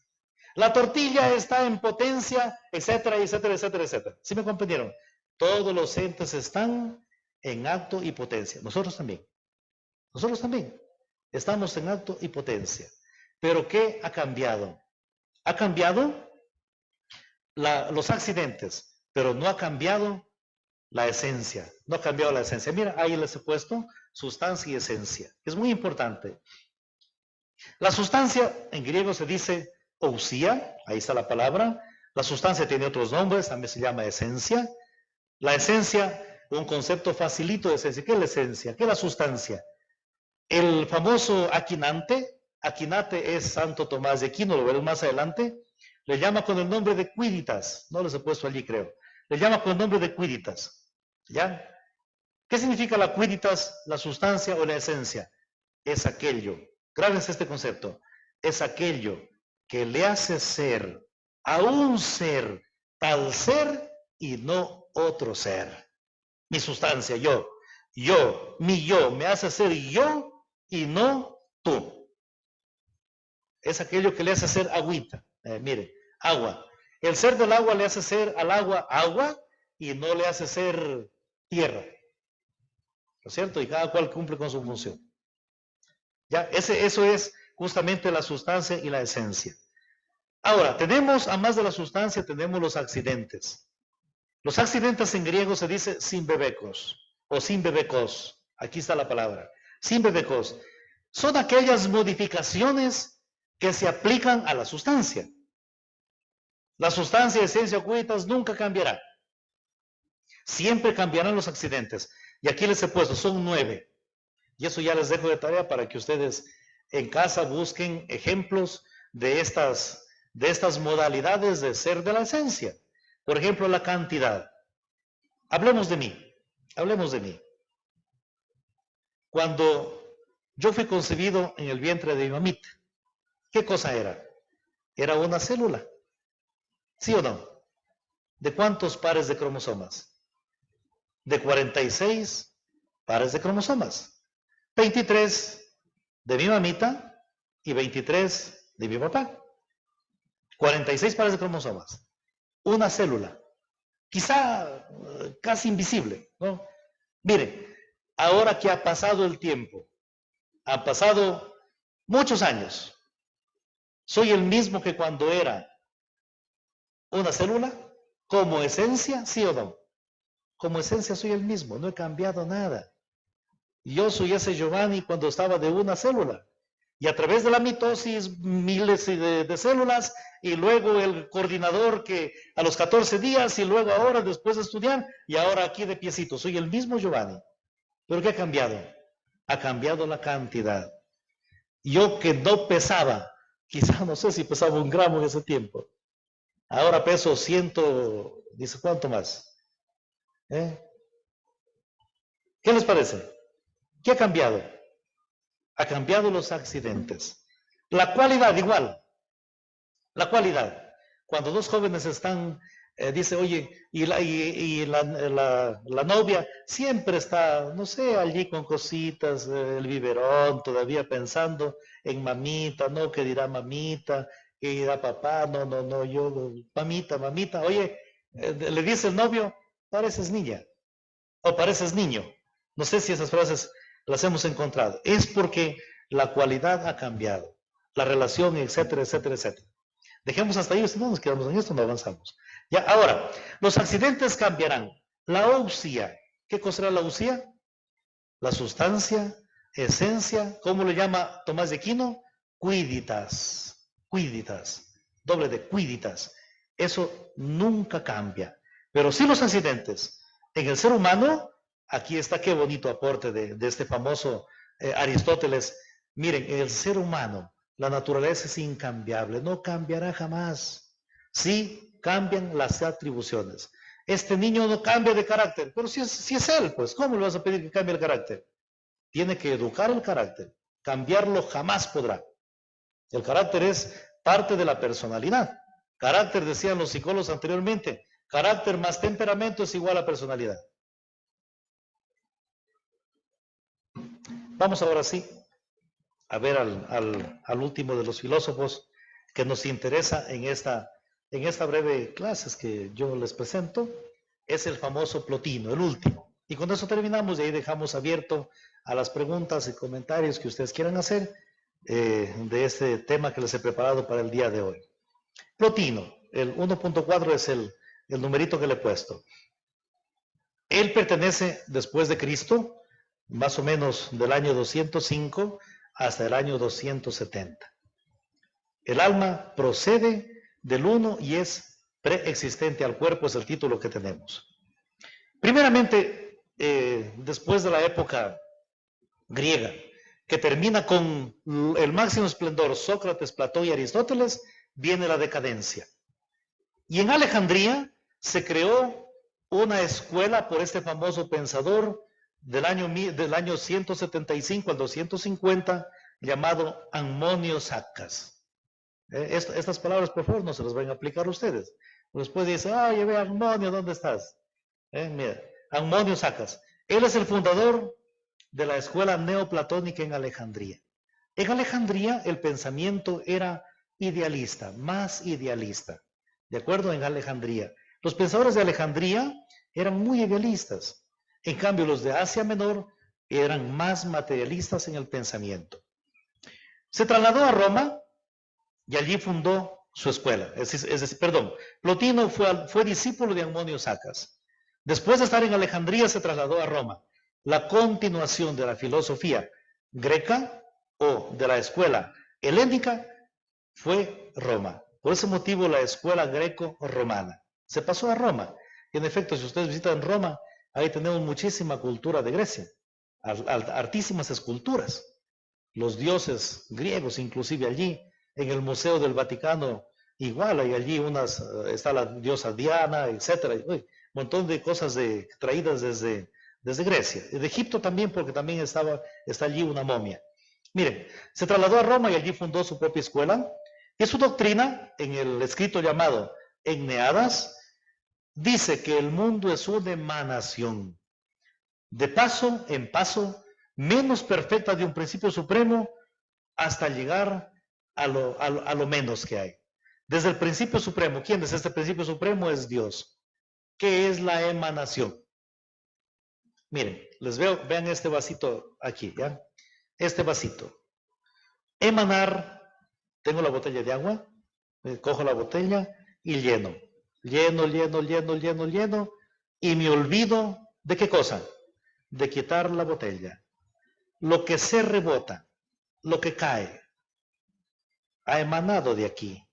La tortilla está en potencia, etcétera, etcétera, etcétera, etcétera. ¿Sí me comprendieron? Todos los entes están en acto y potencia. Nosotros también. Nosotros también. Estamos en acto y potencia. Pero ¿qué ha cambiado? Ha cambiado los accidentes, pero no ha cambiado la esencia. No ha cambiado la esencia. Mira, ahí les he puesto sustancia y esencia. Es muy importante. La sustancia, en griego se dice ousia, ahí está la palabra. La sustancia tiene otros nombres, también se llama esencia. La esencia, un concepto facilito de esencia. ¿Qué es la esencia? ¿Qué es la sustancia? El famoso Aquinante es Santo Tomás de Aquino, lo veremos más adelante, le llama con el nombre de Quiritas, no les he puesto allí creo, le llama con el nombre de Quiritas, ¿ya? ¿Qué significa la Quiritas, la sustancia o la esencia? Es aquello, grábense este concepto, es aquello que le hace ser a un ser tal ser y no otro ser. Mi sustancia, mi yo, me hace ser yo y no tú. Es aquello que le hace ser agüita. Mire, agua. El ser del agua le hace ser al agua agua y no le hace ser tierra. ¿No es cierto? Y cada cual cumple con su función. Ya, eso es justamente la sustancia y la esencia. Ahora, tenemos, además de la sustancia, tenemos los accidentes. Los accidentes en griego se dice simbebekos o simbebekos. Aquí está la palabra. Simbebekos. Son aquellas modificaciones que se aplican a la sustancia. La sustancia, esencia o cuitas nunca cambiará. Siempre cambiarán los accidentes. Y aquí les he puesto, son 9. Y eso ya les dejo de tarea para que ustedes en casa busquen ejemplos de estas modalidades de ser de la esencia. Por ejemplo, la cantidad. Hablemos de mí. Cuando yo fui concebido en el vientre de mi mamita, ¿qué cosa era? Era una célula. ¿Sí o no? ¿De cuántos pares de cromosomas? De 46 pares de cromosomas. 23 de mi mamita y 23 de mi papá. 46 pares de cromosomas. Una célula. Quizá casi invisible, ¿no? Miren, ahora que ha pasado el tiempo, han pasado muchos años, ¿soy el mismo que cuando era una célula? ¿Como esencia, sí o no? Como esencia soy el mismo, no he cambiado nada. Yo soy ese Giovanni cuando estaba de una célula. Y a través de la mitosis, miles de células, y luego el coordinador que a los 14 días, y luego ahora después de estudiar, y ahora aquí de piecito. Soy el mismo Giovanni. ¿Pero qué ha cambiado? Ha cambiado la cantidad. Yo que no pesaba, quizá no sé si pesaba 1 gramo en ese tiempo. Ahora peso 100, dice, ¿cuánto más? ¿Qué les parece? ¿Qué ha cambiado? Ha cambiado los accidentes. La cualidad, igual. La cualidad. Cuando 2 jóvenes están, dice, oye, y la novia siempre está, no sé, allí con cositas, el biberón, todavía pensando en mamita, no, ¿qué dirá mamita? ¿Qué dirá papá? No, yo, mamita, oye, le dice el novio, pareces niña, o pareces niño. No sé si esas frases las hemos encontrado. Es porque la cualidad ha cambiado, la relación, etcétera, etcétera, etcétera. Dejemos hasta ahí, si no nos quedamos en esto, no avanzamos. Ya, ahora, los accidentes cambiarán. La ousia, ¿qué cosa era la ousia? La sustancia, esencia, ¿cómo le llama Tomás de Aquino? Quiditas, doble de quiditas. Eso nunca cambia. Pero sí los accidentes. En el ser humano, aquí está qué bonito aporte de este famoso Aristóteles. Miren, en el ser humano, la naturaleza es incambiable, no cambiará jamás. Sí cambian las atribuciones. Este niño no cambia de carácter, pero si es él, pues, ¿cómo le vas a pedir que cambie el carácter? Tiene que educar el carácter. Cambiarlo jamás podrá. El carácter es parte de la personalidad. Carácter, decían los psicólogos anteriormente, carácter más temperamento es igual a personalidad. Vamos ahora sí a ver al último de los filósofos que nos interesa en esta breve clase que yo les presento. Es el famoso Plotino, el último. Y con eso terminamos y ahí dejamos abierto a las preguntas y comentarios que ustedes quieran hacer de este tema que les he preparado para el día de hoy. Plotino, el 1.4 es el numerito que le he puesto. Él pertenece después de Cristo, más o menos del año 205 hasta el año 270. El alma procede del uno y es preexistente al cuerpo, es el título que tenemos. Primeramente, después de la época griega, que termina con el máximo esplendor, Sócrates, Platón y Aristóteles, viene la decadencia. Y en Alejandría se creó una escuela por este famoso pensador del año 175 al 250, llamado Ammonio Saccas. Estas palabras, por favor, no se las van a aplicar a ustedes. Después dice, oye, ve, Ammonio, ¿dónde estás? Mira, Ammonio Saccas. Él es el fundador de la escuela neoplatónica en Alejandría. En Alejandría el pensamiento era idealista, más idealista. ¿De acuerdo? En Alejandría. Los pensadores de Alejandría eran muy idealistas. En cambio, los de Asia Menor eran más materialistas en el pensamiento. Se trasladó a Roma y allí fundó su escuela. Plotino fue discípulo de Ammonio Saccas. Después de estar en Alejandría, se trasladó a Roma. La continuación de la filosofía greca o de la escuela helénica fue Roma. Por ese motivo la escuela greco-romana se pasó a Roma. Y en efecto, si ustedes visitan Roma, ahí tenemos muchísima cultura de Grecia, artísimas esculturas. Los dioses griegos, inclusive allí, en el Museo del Vaticano, igual hay allí está la diosa Diana, etcétera, un montón de cosas traídas desde Grecia, de Egipto también, porque también está allí una momia. Miren, se trasladó a Roma y allí fundó su propia escuela, y su doctrina, en el escrito llamado Enneadas, dice que el mundo es una emanación, de paso en paso, menos perfecta de un principio supremo, hasta llegar a lo menos que hay. Desde el principio supremo, ¿quién es este principio supremo? Es Dios. ¿Qué es la emanación? Miren, vean este vasito aquí, ¿ya? Este vasito. Emanar, tengo la botella de agua, cojo la botella y lleno, y me olvido, ¿de qué cosa? De quitar la botella. Lo que se rebota, lo que cae, ha emanado de aquí.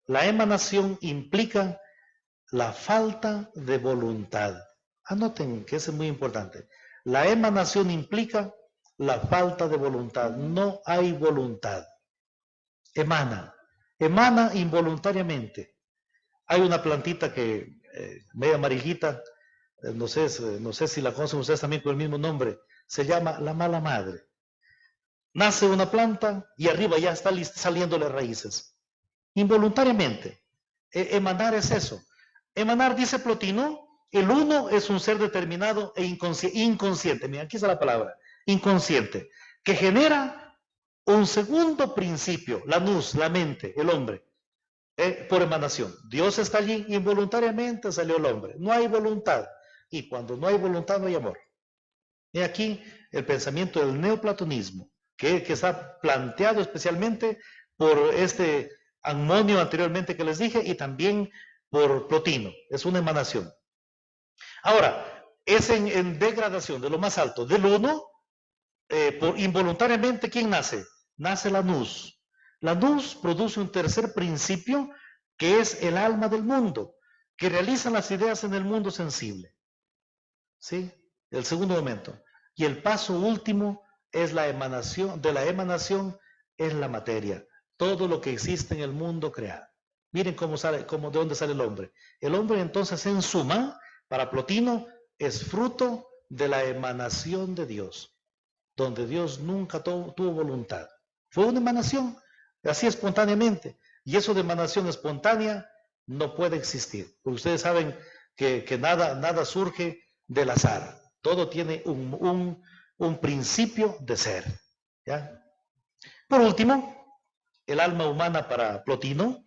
La emanación implica la falta de voluntad. Anoten que eso es muy importante. La emanación implica la falta de voluntad. No hay voluntad. Emana involuntariamente. Hay una plantita que, media amarillita, no sé si la conocen ustedes también con el mismo nombre, se llama la mala madre. Nace una planta y arriba ya están saliéndole raíces. Involuntariamente. Emanar es eso. Emanar, dice Plotino, el uno es un ser determinado e inconsciente. Mira, aquí está la palabra, inconsciente, que genera un segundo principio, la nous, la mente, el hombre, por emanación. Dios está allí, involuntariamente salió el hombre. No hay voluntad. Y cuando no hay voluntad, no hay amor. Y aquí el pensamiento del neoplatonismo, que está planteado especialmente por este Ammonio anteriormente que les dije, y también por Plotino. Es una emanación. Ahora, es en degradación de lo más alto. Del uno, involuntariamente, ¿quién nace? Nace la nous. La nous produce un tercer principio que es el alma del mundo, que realiza las ideas en el mundo sensible. ¿Sí? El segundo momento. Y el paso último es la emanación, de la emanación es la materia. Todo lo que existe en el mundo creado. Miren de dónde sale el hombre. El hombre entonces en suma, para Plotino, es fruto de la emanación de Dios, donde Dios nunca tuvo voluntad. Fue una emanación, así espontáneamente. Y eso de emanación espontánea no puede existir. Porque ustedes saben que nada surge del azar. Todo tiene un principio de ser. ¿Ya? Por último, el alma humana para Plotino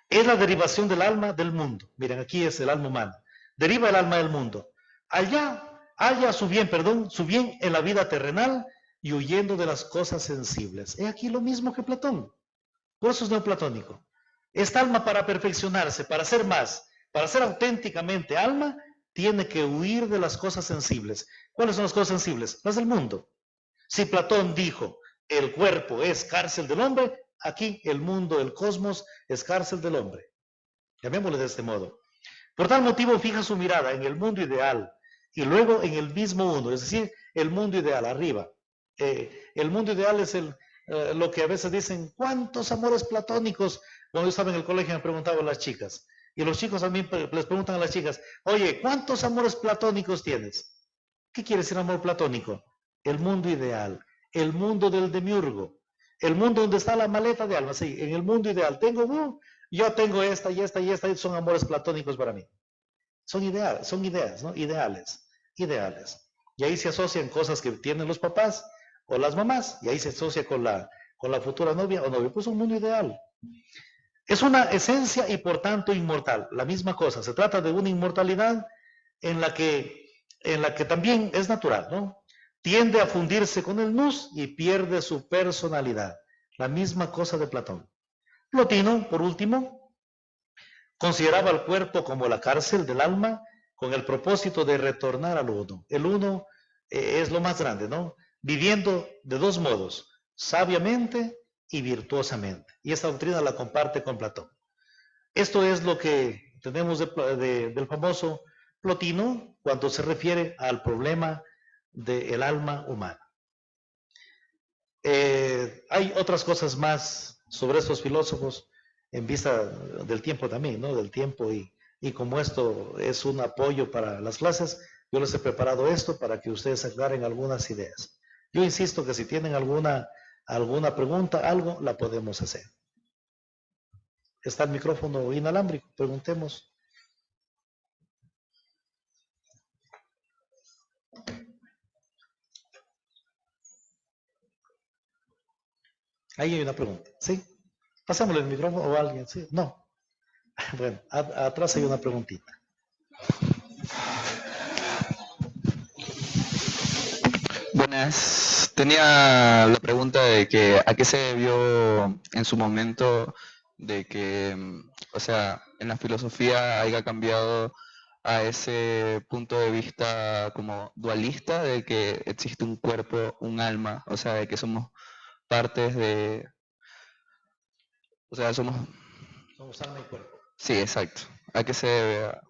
es la derivación del alma del mundo. Miren, aquí es el alma humana. Deriva el alma del mundo. Halla su bien en la vida terrenal y huyendo de las cosas sensibles. Es aquí lo mismo que Platón. Por eso es neoplatónico. Esta alma, para perfeccionarse, para ser más, para ser auténticamente alma, tiene que huir de las cosas sensibles. ¿Cuáles son las cosas sensibles? Las del mundo. Si Platón dijo, el cuerpo es cárcel del hombre, aquí el mundo, el cosmos, es cárcel del hombre. Llamémosle de este modo. Por tal motivo, fija su mirada en el mundo ideal y luego en el mismo uno, es decir, el mundo ideal, arriba. El mundo ideal es lo que a veces dicen, ¿cuántos amores platónicos? Cuando yo estaba en el colegio me preguntaban las chicas, y los chicos también les preguntan a las chicas, oye, ¿cuántos amores platónicos tienes? ¿Qué quiere decir amor platónico? El mundo ideal, el mundo del demiurgo, el mundo donde está la maleta de alma, sí, en el mundo ideal. Yo tengo esta y esta y esta, y son amores platónicos para mí. Son ideas, ¿no? Ideales. Y ahí se asocian cosas que tienen los papás o las mamás, y ahí se asocia con la futura novia o novio. Pues un mundo ideal. Es una esencia y por tanto inmortal. La misma cosa. Se trata de una inmortalidad en la que también es natural, ¿no? Tiende a fundirse con el nous y pierde su personalidad. La misma cosa de Platón. Plotino, por último, consideraba el cuerpo como la cárcel del alma con el propósito de retornar al uno. El uno es lo más grande, ¿no? Viviendo de dos modos, sabiamente y virtuosamente. Y esta doctrina la comparte con Platón. Esto es lo que tenemos del famoso Plotino cuando se refiere al problema del alma humana. Hay otras cosas más sobre estos filósofos en vista del tiempo también, ¿no? Del tiempo y como esto es un apoyo para las clases, yo les he preparado esto para que ustedes aclaren algunas ideas. Yo insisto que si tienen alguna pregunta, algo, la podemos hacer. Está el micrófono inalámbrico, preguntemos. Ahí hay una pregunta, ¿sí? Pasémosle el micrófono o alguien, ¿sí? No. Bueno, atrás hay una preguntita. Buenas. Tenía la pregunta de que a qué se debió en su momento de que, o sea, en la filosofía haya cambiado a ese punto de vista como dualista de que existe un cuerpo, un alma, o sea, de que somos partes de, o sea, somos alma y cuerpo. Sí, exacto. ¿A qué se debe?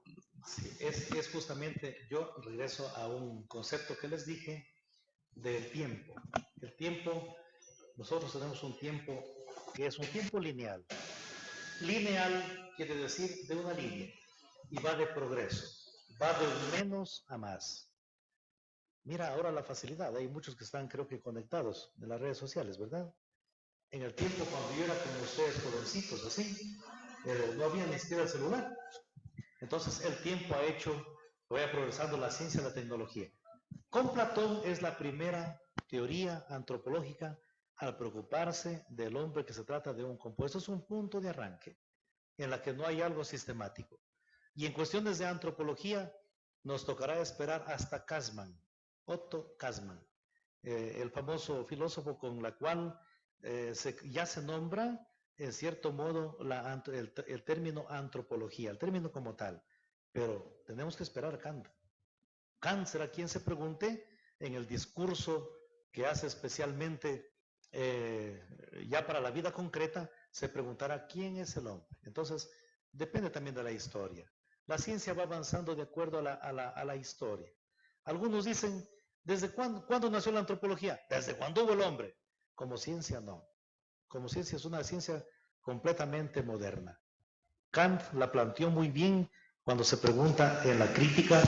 Sí, es justamente, yo regreso a un concepto que les dije del tiempo. El tiempo, nosotros tenemos un tiempo que es un tiempo lineal. Lineal quiere decir de una línea y va de progreso, va de menos a más. Mira ahora la facilidad, hay muchos que están creo que conectados en las redes sociales, ¿verdad? En el tiempo cuando yo era como ustedes jovencitos, así, no había ni siquiera el celular. Entonces el tiempo ha hecho, vaya progresando la ciencia y la tecnología. Con Platón es la primera teoría antropológica al preocuparse del hombre que se trata de un compuesto. Es un punto de arranque en la que no hay algo sistemático. Y en cuestiones de antropología nos tocará esperar hasta Kasman, Otto Kasman, el famoso filósofo con la cual ya se nombra en cierto modo el término antropología, el término como tal. Pero tenemos que esperar a Kant. Kant será quien se pregunte en el discurso que hace especialmente ya para la vida concreta, se preguntará quién es el hombre. Entonces, depende también de la historia. La ciencia va avanzando de acuerdo a la historia. Algunos dicen, ¿desde cuándo nació la antropología? Desde cuando hubo el hombre. Como ciencia no. Como ciencia es una ciencia completamente moderna. Kant la planteó muy bien cuando se pregunta en la crítica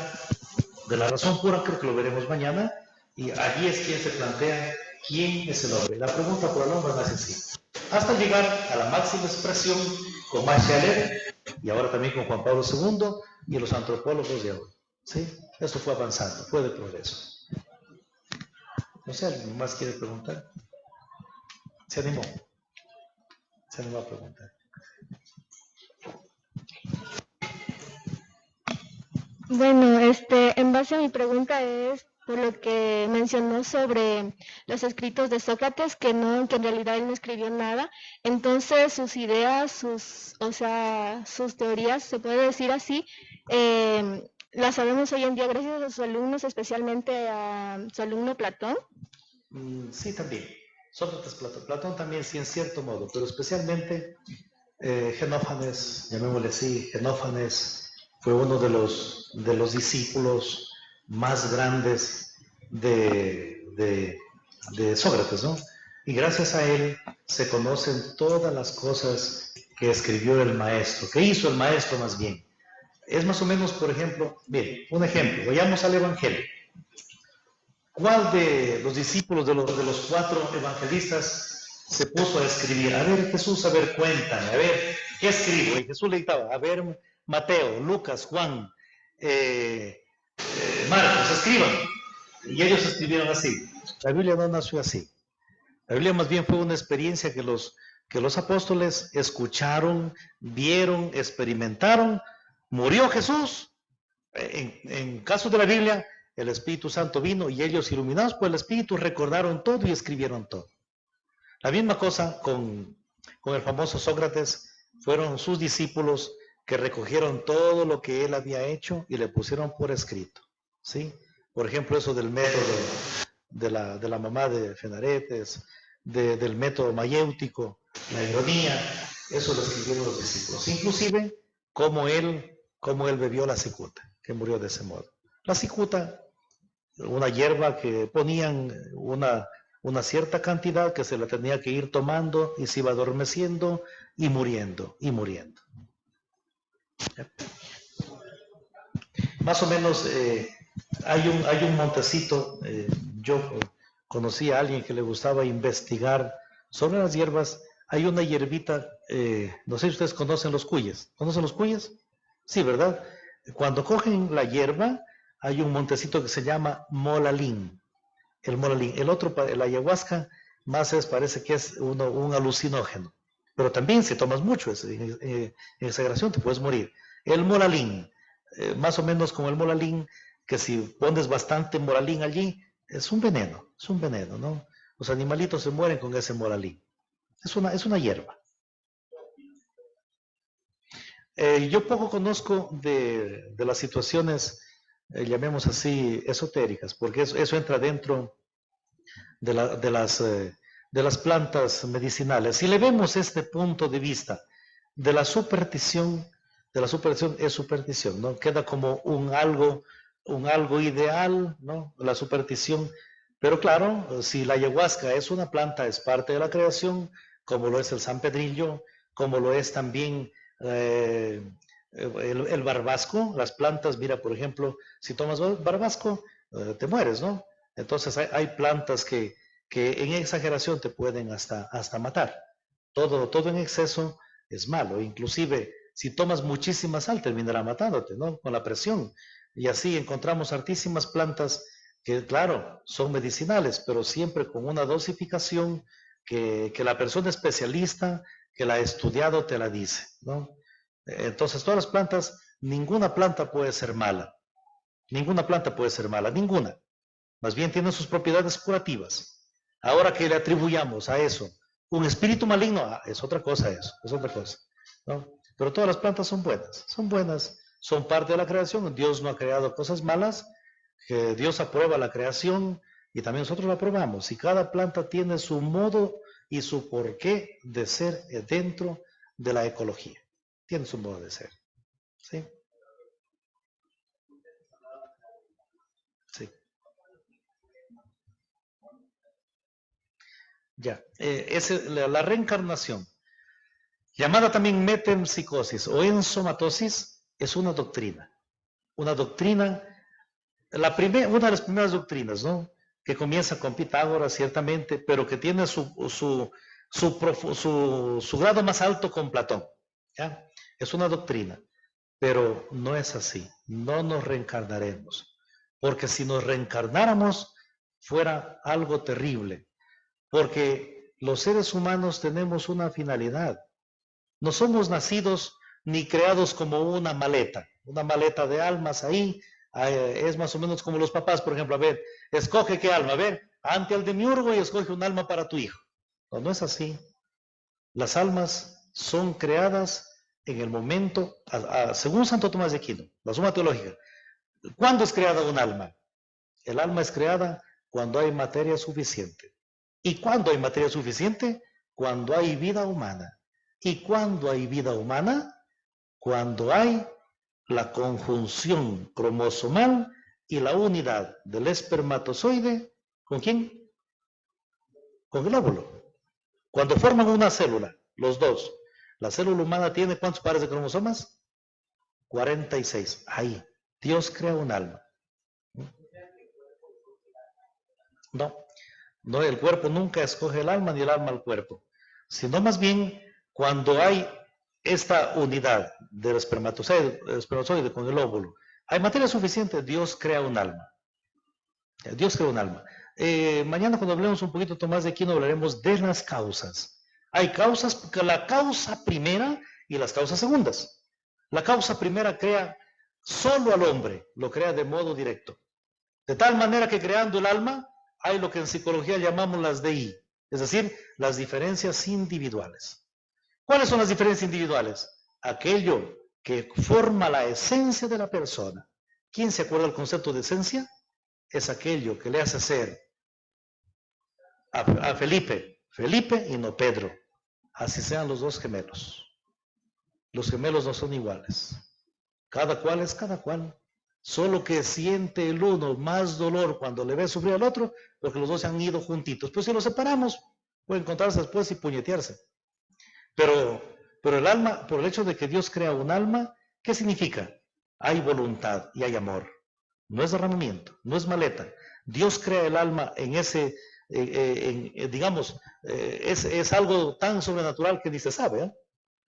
de la razón pura, creo que lo veremos mañana, y allí es quien se plantea quién es el hombre. La pregunta por el hombre nace así. Hasta llegar a la máxima expresión con Max Scheler y ahora también con Juan Pablo II y los antropólogos de hoy. ¿Sí? Esto fue avanzando, fue de progreso. No sé, ¿alguien más quiere preguntar? Se animó. Se animó a preguntar. Bueno, en base a mi pregunta es por lo que mencionó sobre los escritos de Sócrates, que en realidad él no escribió nada. Entonces sus ideas, sus teorías, se puede decir así, las sabemos hoy en día gracias a sus alumnos, especialmente a su alumno Platón. Sí, también. Sócrates, Platón también, sí, en cierto modo, pero especialmente Genófanes, llamémosle así, Genófanes fue uno de los discípulos más grandes de Sócrates, ¿no? Y gracias a él se conocen todas las cosas que escribió el maestro, que hizo el maestro más bien. Es más o menos, por ejemplo, bien, un ejemplo, vayamos al Evangelio. ¿Cuál de los discípulos de los 4 evangelistas se puso a escribir? A ver, Jesús, a ver, cuéntame, a ver, ¿qué escribo? Y Jesús le dictaba, a ver, Mateo, Lucas, Juan, Marcos, escriban. Y ellos escribieron así. La Biblia no nació así. La Biblia más bien fue una experiencia que los apóstoles escucharon, vieron, experimentaron. Murió Jesús. En caso de la Biblia, el Espíritu Santo vino y ellos, iluminados por el Espíritu, recordaron todo y escribieron todo. La misma cosa con el famoso Sócrates, fueron sus discípulos que recogieron todo lo que él había hecho y le pusieron por escrito. ¿Sí? Por ejemplo, eso del método de la mamá de Fenaretes, del método mayéutico, la ironía, eso lo escribieron los discípulos. Inclusive, cómo él bebió la cicuta, que murió de ese modo. La cicuta, una hierba que ponían una cierta cantidad que se la tenía que ir tomando y se iba adormeciendo y muriendo, y muriendo. Más o menos hay un montecito, yo conocí a alguien que le gustaba investigar sobre las hierbas. Hay una hierbita, no sé si ustedes conocen los cuyes. ¿Conocen los cuyes? Sí, ¿verdad? Cuando cogen la hierba, hay un montecito que se llama molalín. El molalín. El otro, la ayahuasca, más parece que es un alucinógeno. Pero también si tomas mucho en exageración te puedes morir. El molalín, más o menos como el molalín, que si pones bastante molalín allí, es un veneno, ¿no? Los animalitos se mueren con ese molalín. Es una hierba. Yo poco conozco de las situaciones, llamemos así, esotéricas, porque eso entra dentro de las plantas medicinales. Si le vemos este punto de vista de la superstición es superstición, ¿no? Queda como un algo ideal, ¿no? La superstición. Pero claro, si la ayahuasca es una planta, es parte de la creación, como lo es el San Pedrillo, como lo es también el barbasco, las plantas, mira, por ejemplo, si tomas barbasco, te mueres, ¿no? Entonces hay plantas que en exageración te pueden hasta matar. Todo en exceso es malo, inclusive si tomas muchísima sal terminará matándote, ¿no? Con la presión. Y así encontramos hartísimas plantas que, claro, son medicinales, pero siempre con una dosificación que la persona especialista que la ha estudiado te la dice, ¿no? Entonces, todas las plantas, ninguna planta puede ser mala. Ninguna planta puede ser mala, ninguna. Más bien tienen sus propiedades curativas. Ahora que le atribuyamos a eso un espíritu maligno, es otra cosa eso, es otra cosa, ¿no? Pero todas las plantas son buenas, son parte de la creación. Dios no ha creado cosas malas, que Dios aprueba la creación y también nosotros la aprobamos. Y cada planta tiene su modo y su porqué de ser dentro de la ecología. Tiene su modo de ser. ¿Sí? Sí. Ya, es la reencarnación, llamada también metempsicosis o ensomatosis, es una doctrina. Una doctrina, una de las primeras doctrinas, ¿no? Que comienza con Pitágoras, ciertamente, pero que tiene su grado más alto con Platón. ¿Ya? Es una doctrina, pero no es así. No nos reencarnaremos, porque si nos reencarnáramos fuera algo terrible. Porque los seres humanos tenemos una finalidad. No somos nacidos ni creados como una maleta de almas ahí. Es más o menos como los papás, por ejemplo, a ver, escoge qué alma, a ver, ante el demiurgo y escoge un alma para tu hijo. No es así. Las almas son creadas en el momento, según Santo Tomás de Aquino, la Suma Teológica. ¿Cuándo es creada un alma? El alma es creada cuando hay materia suficiente. ¿Y cuándo hay materia suficiente? Cuando hay vida humana. ¿Y cuándo hay vida humana? Cuando hay la conjunción cromosomal y la unidad del espermatozoide, ¿con quién? Con el óvulo. Cuando forman una célula, los dos. La célula humana tiene ¿cuántos pares de cromosomas? 46. Ahí, Dios crea un alma. No, el cuerpo nunca escoge el alma ni el alma al cuerpo, sino más bien cuando hay esta unidad del espermatozoide con el óvulo, hay materia suficiente, Dios crea un alma. Dios crea un alma. Mañana cuando hablemos un poquito Tomás de Aquino hablaremos de las causas. Hay causas, la causa primera y las causas segundas. La causa primera crea solo al hombre, lo crea de modo directo. De tal manera que creando el alma, hay lo que en psicología llamamos las DI, es decir, las diferencias individuales. ¿Cuáles son las diferencias individuales? Aquello que forma la esencia de la persona. ¿Quién se acuerda del concepto de esencia? Es aquello que le hace ser a Felipe Felipe y no Pedro. Así sean los dos gemelos. Los gemelos no son iguales. Cada cual es cada cual. Solo que siente el uno más dolor cuando le ve sufrir al otro, porque los dos se han ido juntitos. Pues si los separamos, pueden encontrarse después y puñetearse. Pero el alma, por el hecho de que Dios crea un alma, ¿qué significa? Hay voluntad y hay amor. No es derramamiento, no es maleta. Dios crea el alma en ese, es algo tan sobrenatural que ni se sabe. ¿Eh?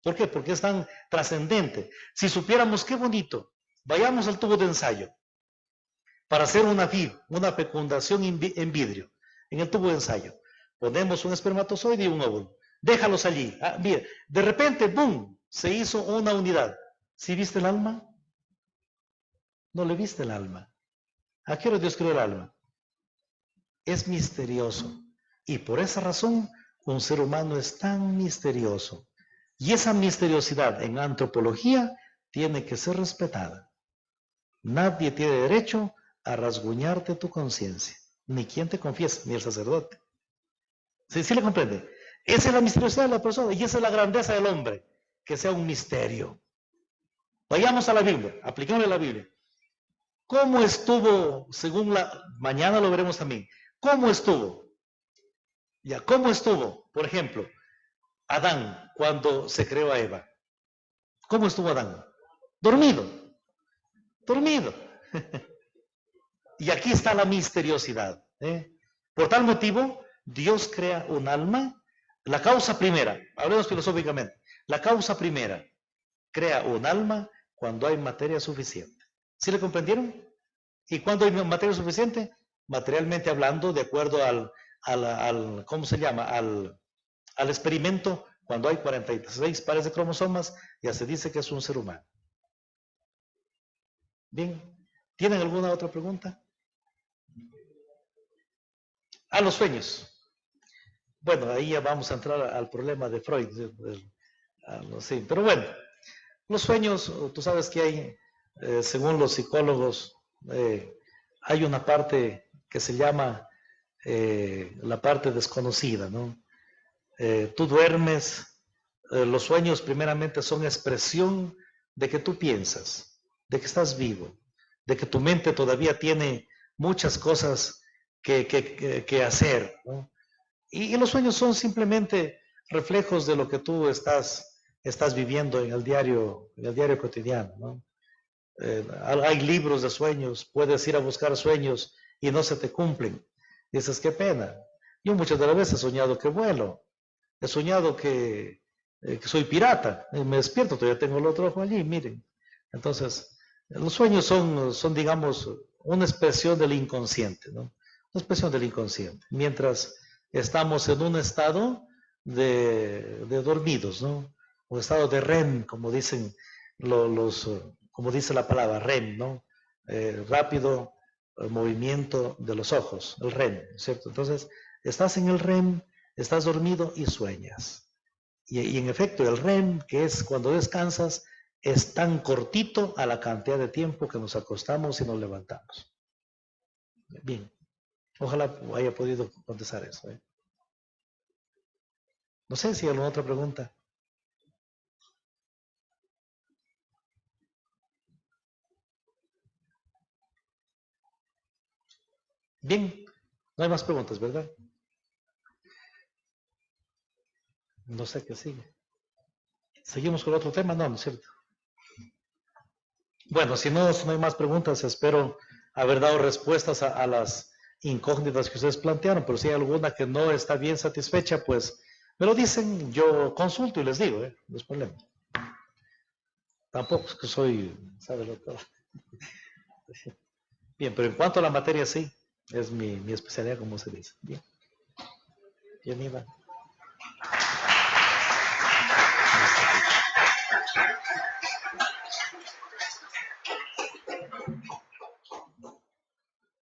¿Por qué? Porque es tan trascendente. Si supiéramos qué bonito, vayamos al tubo de ensayo para hacer una fecundación en vidrio. En el tubo de ensayo ponemos un espermatozoide y un óvulo. Déjalos allí. Mira, de repente, ¡boom!, se hizo una unidad. ¿Sí viste el alma? No le viste el alma. ¿A qué hora Dios creó el alma? Es misterioso. Y por esa razón, un ser humano es tan misterioso. Y esa misteriosidad en antropología tiene que ser respetada. Nadie tiene derecho a rasguñarte tu conciencia. Ni quien te confiesa, ni el sacerdote. ¿Sí le comprende? Esa es la misteriosidad de la persona y esa es la grandeza del hombre. Que sea un misterio. Vayamos a la Biblia, apliquémosle la Biblia. ¿Cómo estuvo, mañana lo veremos también, cómo estuvo? Ya, ¿cómo estuvo, por ejemplo, Adán cuando se creó a Eva? ¿Cómo estuvo Adán? Dormido. Y aquí está la misteriosidad. Por tal motivo, Dios crea un alma. La causa primera, hablemos filosóficamente, la causa primera, crea un alma cuando hay materia suficiente. ¿Sí le comprendieron? ¿Y cuándo hay materia suficiente? Materialmente hablando, de acuerdo al ¿cómo se llama? Al experimento, cuando hay 46 pares de cromosomas, ya se dice que es un ser humano. Bien, ¿tienen alguna otra pregunta? A los sueños. Bueno, ahí ya vamos a entrar al problema de Freud. Sí, pero bueno, los sueños, tú sabes que hay, según los psicólogos, hay una parte que se llama la parte desconocida, ¿no? Tú duermes, los sueños primeramente son expresión de que tú piensas, de que estás vivo, de que tu mente todavía tiene muchas cosas que hacer, ¿no? Y los sueños son simplemente reflejos de lo que tú estás viviendo en el diario cotidiano, ¿no? Hay libros de sueños, puedes ir a buscar sueños y no se te cumplen. Dices, qué pena. Yo muchas de las veces he soñado que vuelo, he soñado que soy pirata, me despierto, todavía tengo el otro ojo allí, miren. Entonces, los sueños son digamos, una expresión del inconsciente, ¿no? Una expresión del inconsciente. Mientras estamos en un estado de dormidos, ¿no? Un estado de REM, como dicen como dice la palabra REM, ¿no? Rápido movimiento de los ojos, el REM, ¿cierto? Entonces, estás en el REM, estás dormido y sueñas. Y en efecto, el REM, que es cuando descansas, es tan cortito a la cantidad de tiempo que nos acostamos y nos levantamos. Bien. Ojalá haya podido contestar eso. No sé si hay alguna otra pregunta. Bien, no hay más preguntas, ¿verdad? No sé qué sigue. ¿Seguimos con otro tema? No, no es cierto. Bueno, si no hay más preguntas, espero haber dado respuestas a las incógnitas que ustedes plantearon, pero si hay alguna que no está bien satisfecha, pues me lo dicen, yo consulto y les digo, no es problema. Tampoco es que soy, ¿sabe lo todo? Bien, pero en cuanto a la materia, sí, es mi especialidad, como se dice. Bien. Bien, Iván.